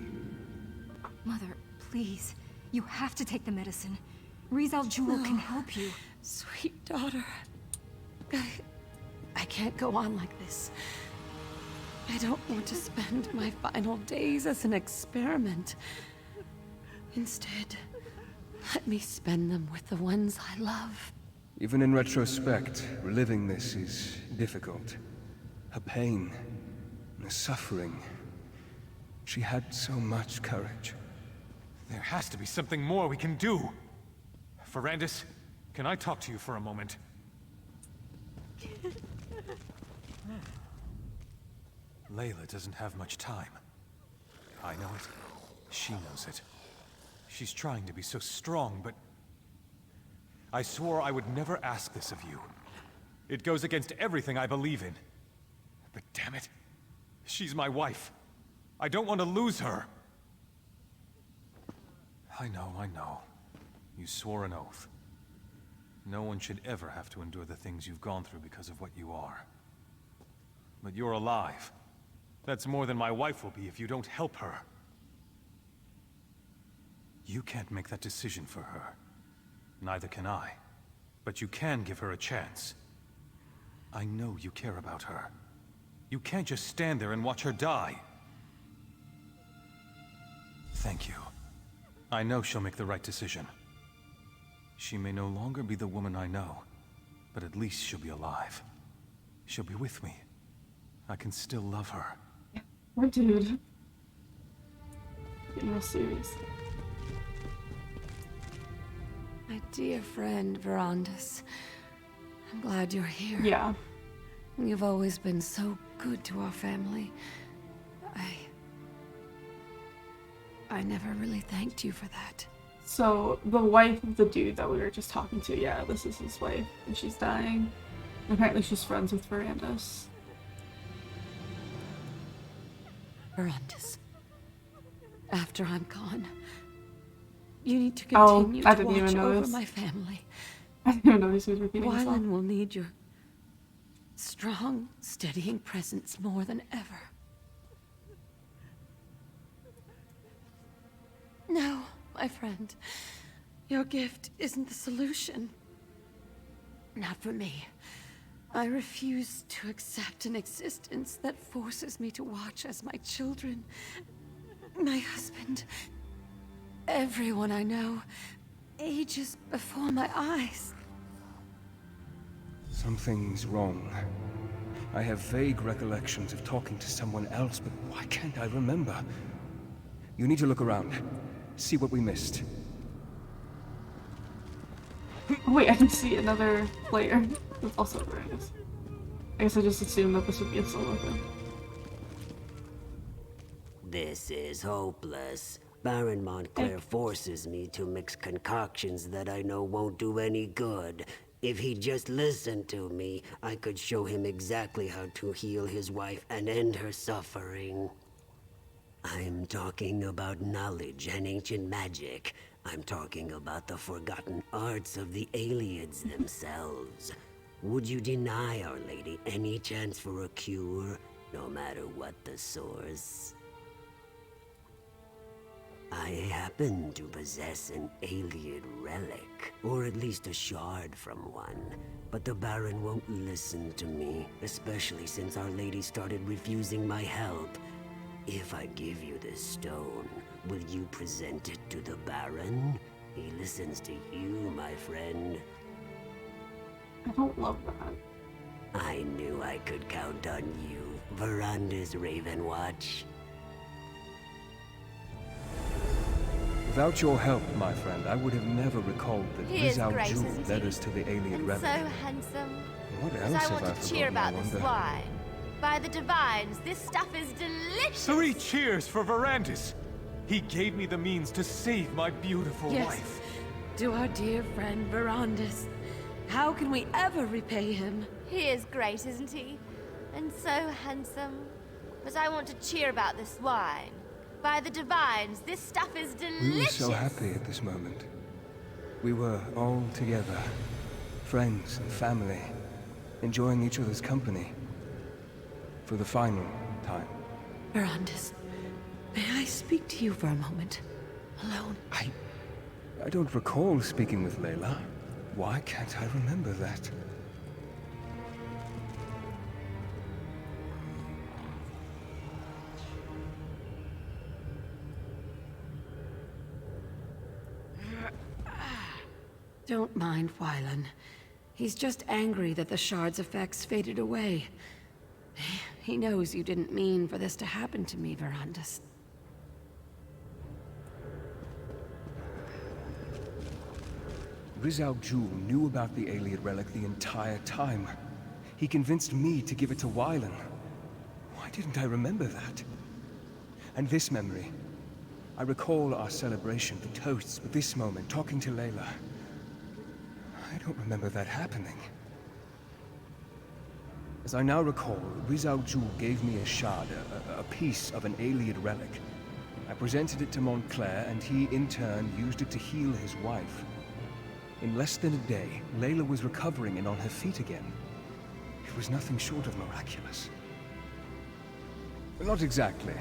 [SPEAKER 11] Mother, please. You have to take the medicine. Rizal Jewel can help you.
[SPEAKER 15] Sweet daughter. I can't go on like this. I don't want to spend my final days as an experiment. Instead, let me spend them with the ones I love.
[SPEAKER 18] Even in retrospect, reliving this is difficult. Her pain, the suffering. She had so much courage.
[SPEAKER 12] There has to be something more we can do. Ferrandis, can I talk to you for a moment? Layla doesn't have much time. I know it. She knows it. She's trying to be so strong, but... I swore I would never ask this of you. It goes against everything I believe in. But damn it, she's my wife. I don't want to lose her. I know. You swore an oath. No one should ever have to endure the things you've gone through because of what you are. But you're alive. That's more than my wife will be if you don't help her. You can't make that decision for her. Neither can I. But you can give her a chance. I know you care about her. You can't just stand there and watch her die. Thank you. I know she'll make the right decision. She may no longer be the woman I know, but at least she'll be alive. She'll be with me. I can still love her.
[SPEAKER 1] Poor dude. Getting real serious.
[SPEAKER 15] My dear friend, Verandis. I'm glad you're here.
[SPEAKER 1] Yeah.
[SPEAKER 15] You've always been so good to our family. I never really thanked you for that.
[SPEAKER 1] So, the wife of the dude that we were just talking to, yeah, this is his wife, and she's dying. Apparently she's friends with Verandis.
[SPEAKER 15] Verandis, after I'm gone, you need to continue to watch over my family.
[SPEAKER 1] I didn't even know this was repeating himself.
[SPEAKER 15] Wylan will need your strong, steadying presence more than ever. No, my friend. Your gift isn't the solution. Not for me. I refuse to accept an existence that forces me to watch as my children, my husband, everyone I know, ages before my eyes.
[SPEAKER 18] Something's wrong. I have vague recollections of talking to someone else, but why can't I remember? You need to look around. See what we missed.
[SPEAKER 1] Wait, I can see another player. It's also Verandis. I guess I just assumed that this would be a solo thing.
[SPEAKER 14] This is hopeless. Baron Montclair forces me to mix concoctions that I know won't do any good. If he'd just listened to me, I could show him exactly how to heal his wife and end her suffering. I'm talking about knowledge and ancient magic. I'm talking about the forgotten arts of the Aliens themselves. Would you deny Our Lady any chance for a cure, no matter what the source? I happen to possess an alien relic, or at least a shard from one. But the Baron won't listen to me, especially since Our Lady started refusing my help. If I give you this stone, will you present it to the Baron? He listens to you, my friend.
[SPEAKER 1] I don't love that.
[SPEAKER 14] I knew I could count on you, Veranda's Raven Watch.
[SPEAKER 18] Without your help, my friend, I would have never recalled that
[SPEAKER 9] He is
[SPEAKER 18] Rizal
[SPEAKER 9] great,
[SPEAKER 18] Jewel
[SPEAKER 9] isn't
[SPEAKER 18] led
[SPEAKER 9] he?
[SPEAKER 18] us to the alien
[SPEAKER 9] And
[SPEAKER 18] relic.
[SPEAKER 9] so handsome.
[SPEAKER 18] What
[SPEAKER 9] As
[SPEAKER 18] else
[SPEAKER 9] I
[SPEAKER 18] have
[SPEAKER 9] want
[SPEAKER 18] I
[SPEAKER 9] to cheer
[SPEAKER 18] forgotten, I
[SPEAKER 9] about this
[SPEAKER 18] wonder?
[SPEAKER 9] wine. By the divines, this stuff is delicious.
[SPEAKER 12] 3 cheers for Verandis! He gave me the means to save my beautiful
[SPEAKER 15] Yes.
[SPEAKER 12] wife.
[SPEAKER 15] To our dear friend Verandis. How can we ever repay him?
[SPEAKER 9] He is great, isn't he? And so handsome. But I want to cheer about this wine. By the divines, this stuff is delicious.
[SPEAKER 18] We were so happy at this moment. We were all together, friends and family, enjoying each other's company. For the final time.
[SPEAKER 15] Verandis, may I speak to you for a moment? Alone?
[SPEAKER 18] I don't recall speaking with Layla. Why can't I remember that?
[SPEAKER 15] Don't mind Wylan. He's just angry that the shard's effects faded away. He knows you didn't mean for this to happen to me, Verandis.
[SPEAKER 18] Rizal Jewel knew about the alien relic the entire time. He convinced me to give it to Wylan. Why didn't I remember that? And this memory. I recall our celebration, the toasts, but this moment, talking to Layla. I don't remember that happening. As I now recall, Rizal Jewel gave me a shard, a piece of an alien relic. I presented it to Montclair, and he, in turn, used it to heal his wife. In less than a day, Layla was recovering and on her feet again. It was nothing short of miraculous. Not exactly.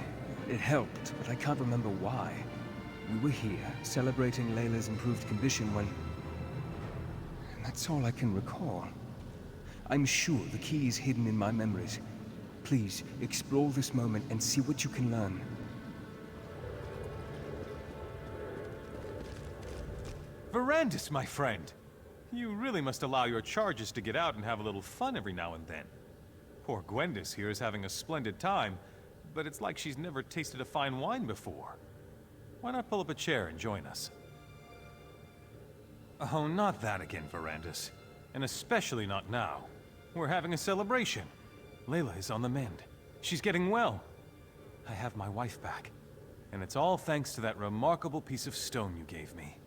[SPEAKER 18] It helped, but I can't remember why. We were here, celebrating Layla's improved condition when... And that's all I can recall. I'm sure the key is hidden in my memories. Please, explore this moment and see what you can learn.
[SPEAKER 12] Verandis, my friend! You really must allow your charges to get out and have a little fun every now and then. Poor Gwendis here is having a splendid time, but it's like she's never tasted a fine wine before. Why not pull up a chair and join us? Oh, not that again, Verandis. And especially not now. We're having a celebration. Layla is on the mend. She's getting well. I have my wife back. And it's all thanks to that remarkable piece of stone you gave me.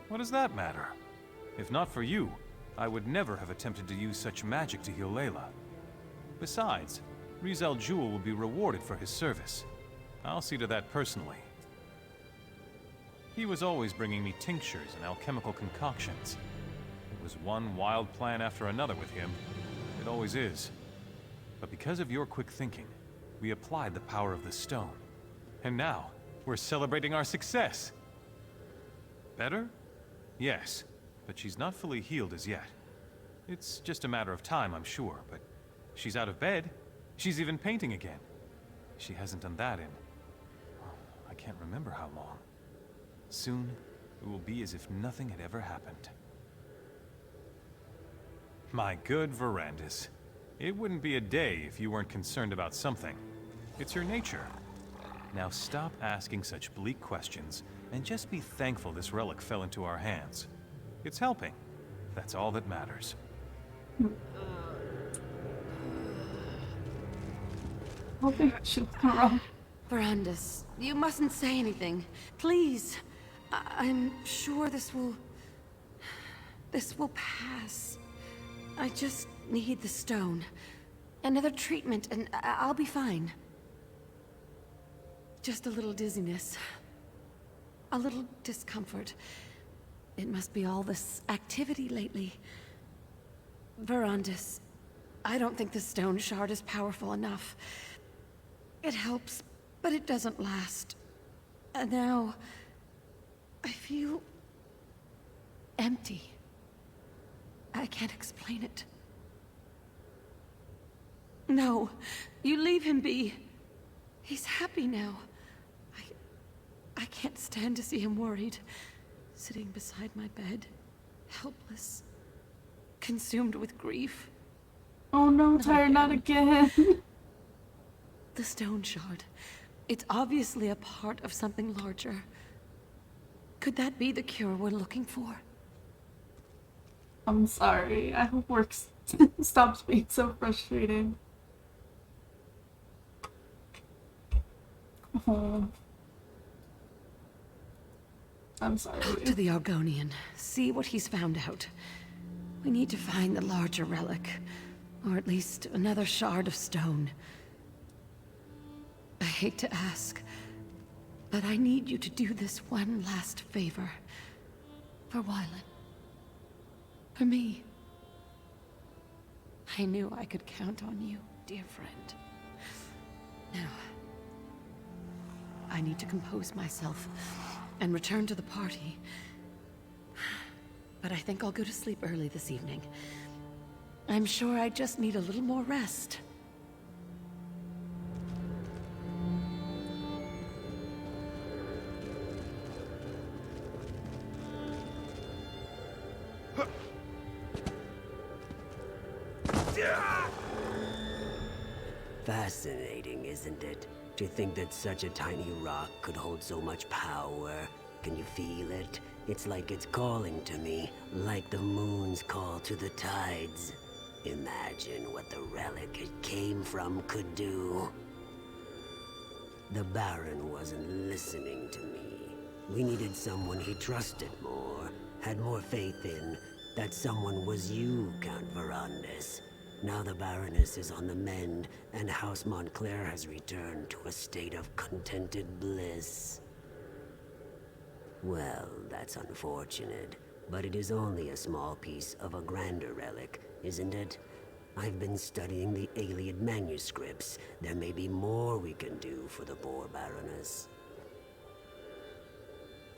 [SPEAKER 12] What does that matter? If not for you, I would never have attempted to use such magic to heal Layla. Besides, Rizal Jewel will be rewarded for his service. I'll see to that personally. He was always bringing me tinctures and alchemical concoctions. It was one wild plan after another with him. It always is. But because of your quick thinking, we applied the power of the stone. And now, we're celebrating our success. Better? Yes, but she's not fully healed as yet. It's just a matter of time, I'm sure, but she's out of bed. She's even painting again. She hasn't done that in... I can't remember how long. Soon, it will be as if nothing had ever happened. My good Verandis, it wouldn't be a day if you weren't concerned about something. It's your nature. Now stop asking such bleak questions, and just be thankful this relic fell into our hands. It's helping. That's all that matters.
[SPEAKER 15] Verandis, you mustn't say anything. Please. I'm sure this will pass. I just need the stone. Another treatment, and I'll be fine. Just a little dizziness. A little discomfort. It must be all this activity lately.
[SPEAKER 4] Verandis, I don't think the stone shard is powerful enough. It helps, but it doesn't last. And now, I feel empty. I can't explain it. No, you leave him be. He's happy now. I can't stand to see him worried, sitting beside my bed, helpless, consumed with grief.
[SPEAKER 1] Oh no, Tyre, not again.
[SPEAKER 4] The stone shard. It's obviously a part of something larger. Could that be the cure we're looking for?
[SPEAKER 1] I'm sorry. I hope work stops being so frustrating. Oh. I'm sorry.
[SPEAKER 4] Talk to the Argonian. See what he's found out. We need to find the larger relic. Or at least another shard of stone. I hate to ask, but I need you to do this one last favor. For Wylan. For me. I knew I could count on you, dear friend. Now, I need to compose myself and return to the party. But I think I'll go to sleep early this evening. I'm sure I just need a little more rest.
[SPEAKER 14] Fascinating, isn't it? To think that such a tiny rock could hold so much power. Can you feel it? It's like it's calling to me, like the moon's call to the tides. Imagine what the relic it came from could do. The Baron wasn't listening to me. We needed someone he trusted more, had more faith in. That someone was you, Count Verandis. Now the Baroness is on the mend, and House Montclair has returned to a state of contented bliss. Well, that's unfortunate, but it is only a small piece of a grander relic, isn't it? I've been studying the Iliad manuscripts. There may be more we can do for the poor Baroness.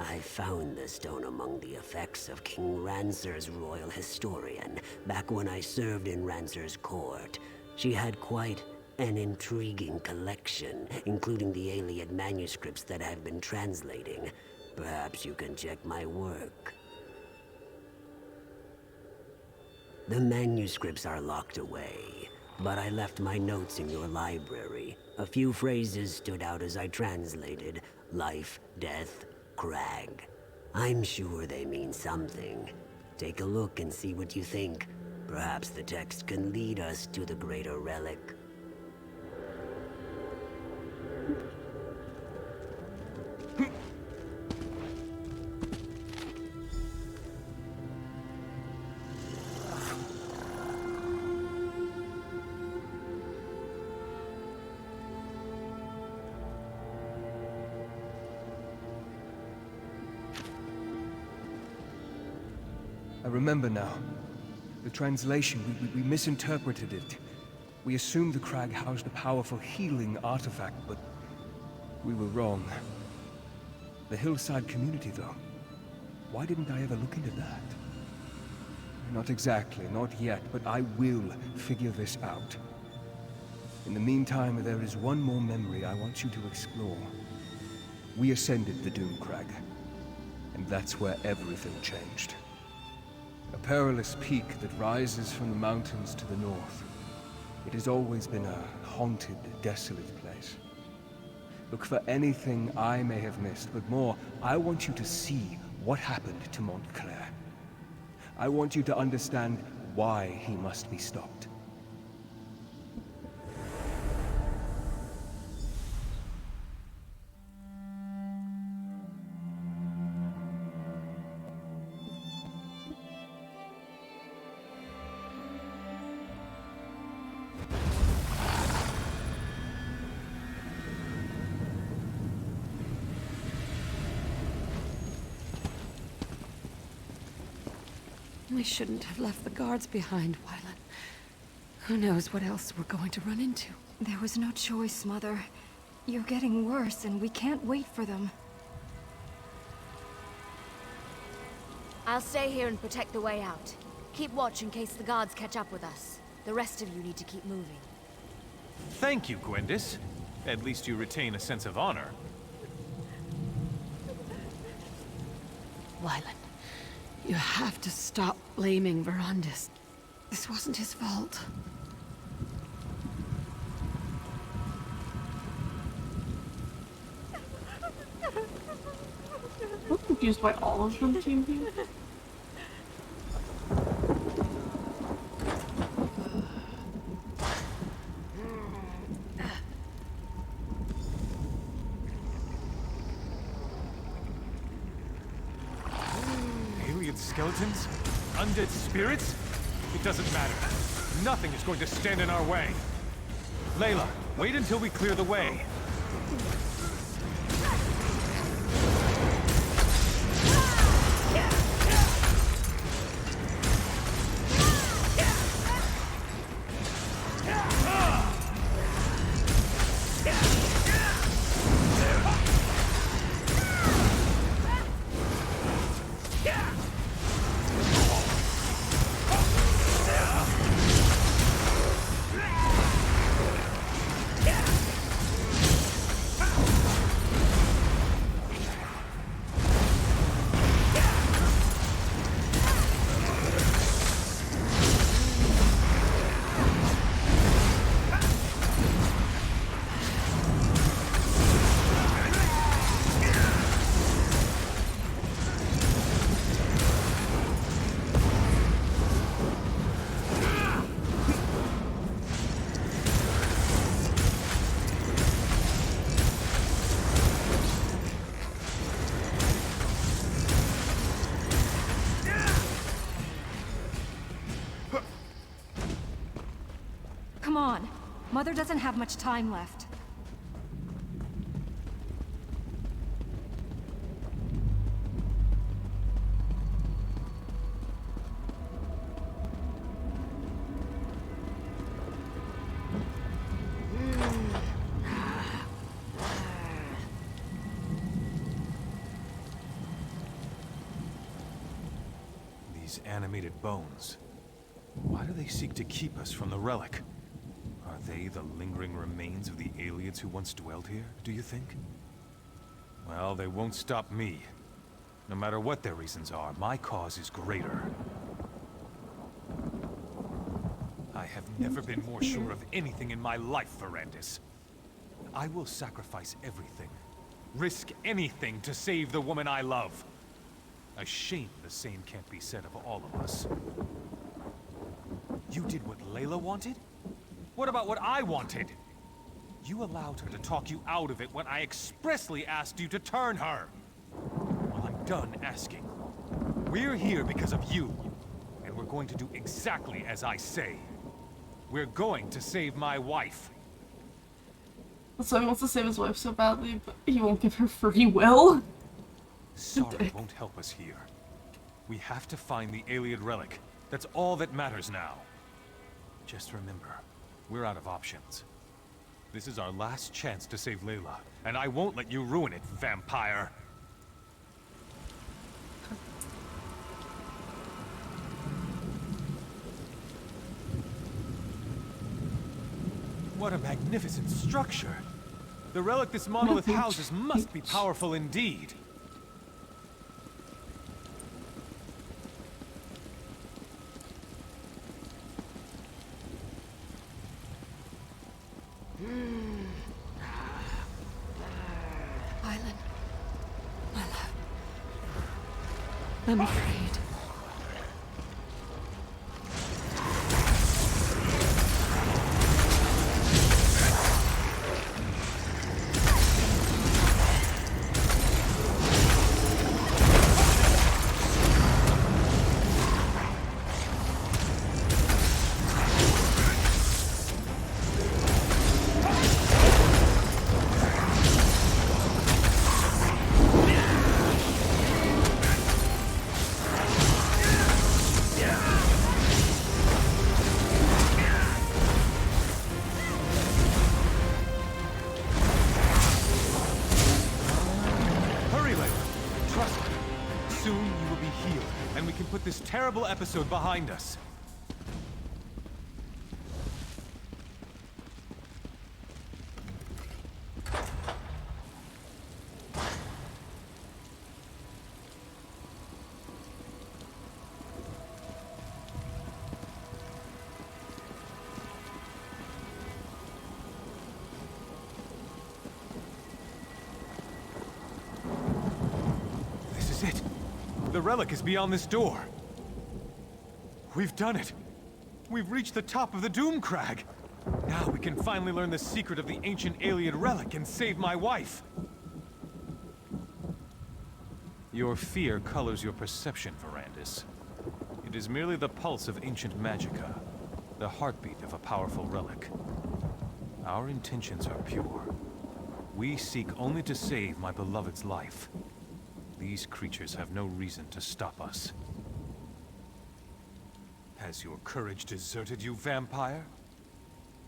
[SPEAKER 14] I found the stone among the effects of King Rancer's royal historian, back when I served in Rancer's court. She had quite an intriguing collection, including the Iliad manuscripts that I've been translating. Perhaps you can check my work. The manuscripts are locked away, but I left my notes in your library. A few phrases stood out as I translated. Life, death, crag. I'm sure they mean something. Take a look and see what you think. Perhaps the text can lead us to the greater relic.
[SPEAKER 18] I remember now. The translation, we misinterpreted it. We assumed the crag housed a powerful healing artifact, but we were wrong. The hillside community, though. Why didn't I ever look into that? Not exactly, not yet, but I will figure this out. In the meantime, there is one more memory I want you to explore. We ascended the Doom Crag, and that's where everything changed. A perilous peak that rises from the mountains to the north. It has always been a haunted, desolate place. Look for anything I may have missed, but more, I want you to see what happened to Montclair. I want you to understand why he must be stopped.
[SPEAKER 4] We shouldn't have left the guards behind, Wylan. Who knows what else we're going to run into?
[SPEAKER 11] There was no choice, Mother. You're getting worse, and we can't wait for them.
[SPEAKER 9] I'll stay here and protect the way out. Keep watch in case the guards catch up with us. The rest of you need to keep moving.
[SPEAKER 12] Thank you, Gwendis. At least you retain a sense of honor.
[SPEAKER 4] Wylan, you have to stop blaming Verandis. This wasn't his fault.
[SPEAKER 1] I'm confused why all of them came here.
[SPEAKER 12] Alien skeletons? Undead spirits? It doesn't matter. Nothing is going to stand in our way. Layla, wait until we clear the way.
[SPEAKER 11] Come on. Mother doesn't have much time left.
[SPEAKER 12] These animated bones. Why do they seek to keep us from the Relic? Are they the lingering remains of the aliens who once dwelled here, do you think? Well, they won't stop me. No matter what their reasons are, my cause is greater. I have never been more sure of anything in my life, Verandis. I will sacrifice everything, risk anything to save the woman I love. A shame the same can't be said of all of us. You did what Layla wanted? What about what I wanted? You allowed her to talk you out of it when I expressly asked you to turn her. Well, I'm done asking. We're here because of you, and we're going to do exactly as I say. We're going to save my wife.
[SPEAKER 1] So he wants to save his wife so badly, but he won't give her free will?
[SPEAKER 12] Sorry won't help us here. We have to find the alien relic. That's all that matters now. Just remember, we're out of options. This is our last chance to save Layla, and I won't let you ruin it, vampire! What a magnificent structure! The relic this monolith houses must be powerful indeed!
[SPEAKER 4] Wylan, my love. I'm afraid.
[SPEAKER 12] and we can put this terrible episode behind us. The relic is beyond this door. We've done it. We've reached the top of the Doom Crag. Now we can finally learn the secret of the ancient alien relic and save my wife. Your fear colors your perception, Verandis. It is merely the pulse of ancient magicka, the heartbeat of a powerful relic. Our intentions are pure. We seek only to save my beloved's life. These creatures have no reason to stop us. Has your courage deserted you, vampire?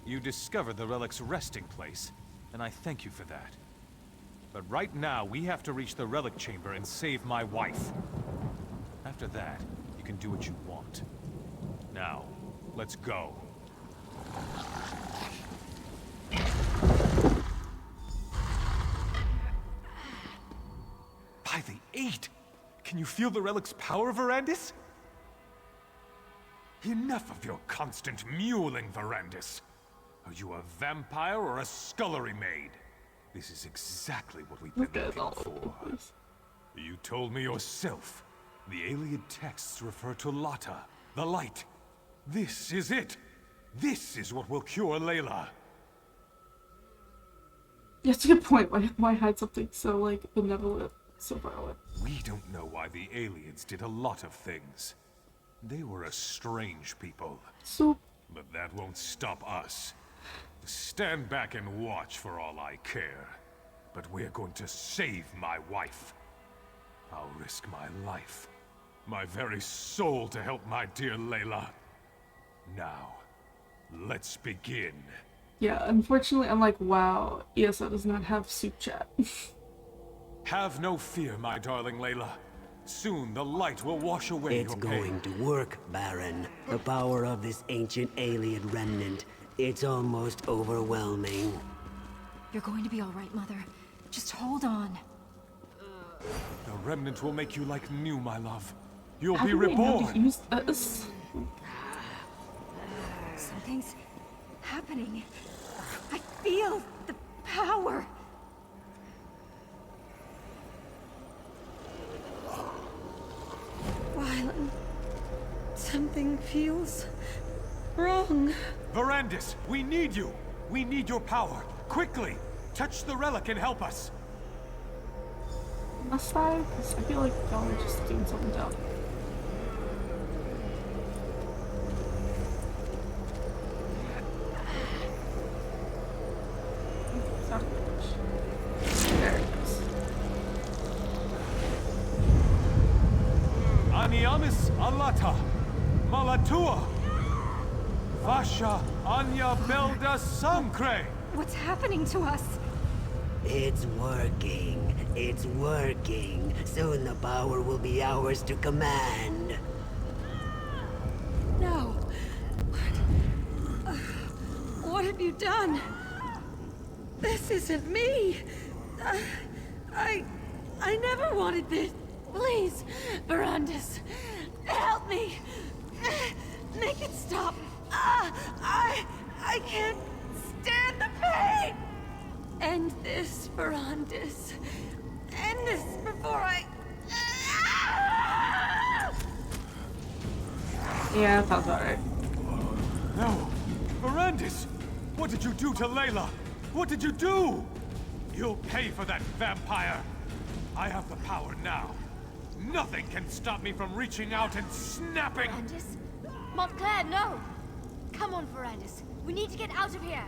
[SPEAKER 12] You discovered the relic's resting place, and I thank you for that. But right now, we have to reach the relic chamber and save my wife. After that, you can do what you want. Now, let's go. By the 8! Can you feel the relic's power, Verandis? Enough of your constant mewling, Verandis. Are you a vampire or a scullery maid? This is exactly what we've been looking for. You told me yourself. The alien texts refer to Lata, the light. This is it. This is what will cure Layla.
[SPEAKER 1] Yeah, that's a good point. Why hide something so, like, benevolent so far away?
[SPEAKER 12] We don't know why the aliens did a lot of things. They were a strange people. But that won't stop us. Stand back and watch for all I care. But we're going to save my wife. I'll risk my life, my very soul to help my dear Layla. Now, let's begin.
[SPEAKER 1] Yeah, unfortunately, I'm like, wow, ESO does not have soup chat.
[SPEAKER 12] Have no fear, my darling Layla. Soon the light will wash away
[SPEAKER 14] It's
[SPEAKER 12] your pain.
[SPEAKER 14] going to work, Baron. The power of this ancient alien remnant. It's almost overwhelming.
[SPEAKER 11] You're going to be all right, Mother. Just hold on.
[SPEAKER 12] The remnant will make you like new, my love. You'll
[SPEAKER 1] How
[SPEAKER 12] be
[SPEAKER 1] do we know to
[SPEAKER 12] reborn.
[SPEAKER 1] use this?
[SPEAKER 11] Something's happening. I feel the power.
[SPEAKER 4] Wylan, something feels wrong.
[SPEAKER 12] Verandis, we need you. We need your power. Quickly, touch the relic and help us.
[SPEAKER 1] Must I? Because I feel like y'all are just doing something dumb. There it is.
[SPEAKER 12] Aniamis alata, malatua, vasha anya belda samkre.
[SPEAKER 11] What's happening to us?
[SPEAKER 14] It's working. It's working. Soon the power will be ours to command.
[SPEAKER 4] No. What have you done? This isn't me. I never wanted this. Please, Verandis, help me. Make it stop. I can't stand the pain. End this, Verandis. End this before I...
[SPEAKER 1] Yeah, that sounds alright.
[SPEAKER 12] No, Verandis, what did you do to Layla? What did you do? You'll pay for that, vampire. I have the power now. Nothing can stop me from reaching out and snapping.
[SPEAKER 9] Verandis? Montclair, no! Come on, Verandis. We need to get out of here.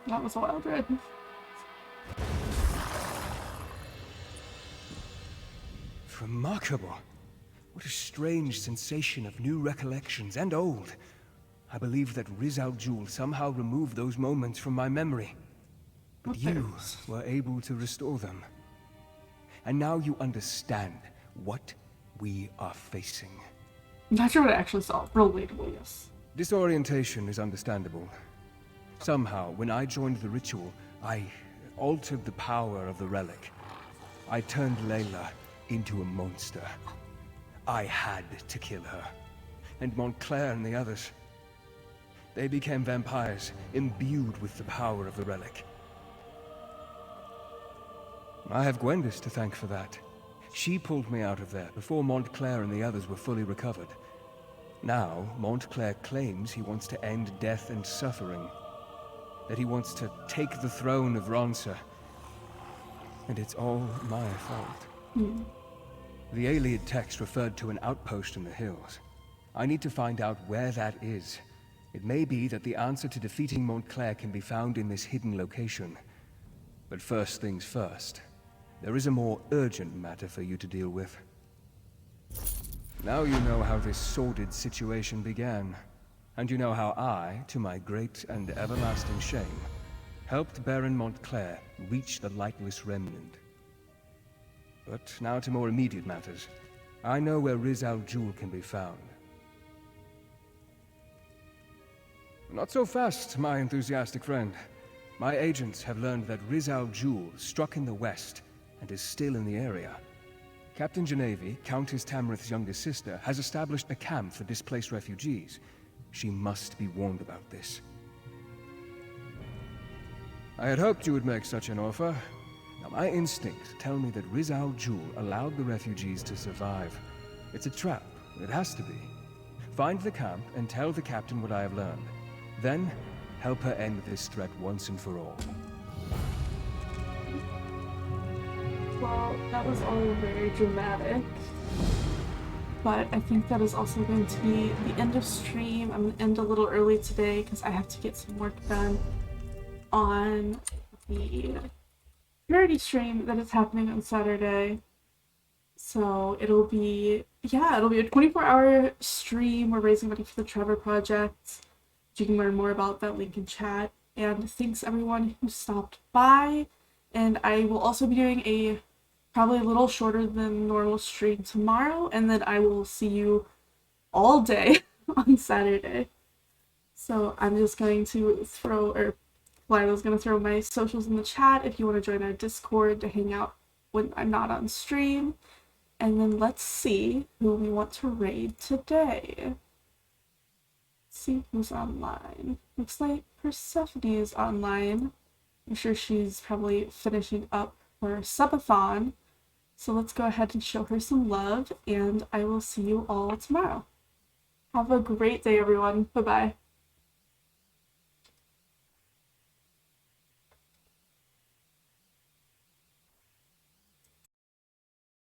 [SPEAKER 1] That was a wild ride.
[SPEAKER 18] Remarkable. What a strange sensation of new recollections and old. I believe that Riz al Jul somehow removed those moments from my memory. But you were able to restore them. And now you understand what we are facing.
[SPEAKER 1] I'm not sure what I actually saw. Relatable, yes.
[SPEAKER 18] Disorientation is understandable. Somehow, when I joined the ritual, I altered the power of the relic. I turned Layla into a monster. I had to kill her. And Montclair and the others. They became vampires, imbued with the power of the relic. I have Gwendis to thank for that. She pulled me out of there before Montclair and the others were fully recovered. Now, Montclair claims he wants to end death and suffering. That he wants to take the throne of Ronsa. And it's all my fault. The Ayleid text referred to an outpost in the hills. I need to find out where that is. It may be that the answer to defeating Montclair can be found in this hidden location. But first things first. There is a more urgent matter for you to deal with. Now you know how this sordid situation began. And you know how I, to my great and everlasting shame, helped Baron Montclair reach the Lightless Remnant. But now to more immediate matters. I know where Riz Al Jul can be found. Not so fast, my enthusiastic friend. My agents have learned that Riz Al Jul struck in the west and is still in the area. Captain Genevieve, Countess Tamrith's younger sister, has established a camp for displaced refugees. She must be warned about this. I had hoped you would make such an offer. Now, my instincts tell me that Riz Al Jul allowed the refugees to survive. It's a trap. It has to be. Find the camp and tell the captain what I have learned. Then, help her end this threat once and for all.
[SPEAKER 1] Well, that was all very dramatic. But I think that is also going to be the end of stream. I'm going to end a little early today because I have to get some work done on the charity stream that is happening on Saturday. So it'll be a 24-hour stream. We're raising money for the Trevor Project. You can learn more about that link in chat. And thanks everyone who stopped by. And I will also be doing probably a little shorter than normal stream tomorrow. And then I will see you all day on Saturday. So I'm just going to Lila's going to throw my socials in the chat if you want to join our Discord to hang out when I'm not on stream. And then let's see who we want to raid today. Let's see who's online. Looks like Persephone is online. I'm sure she's probably finishing up her subathon. So let's go ahead and show her some love, and I will see you all tomorrow. Have a great day, everyone. Bye-bye.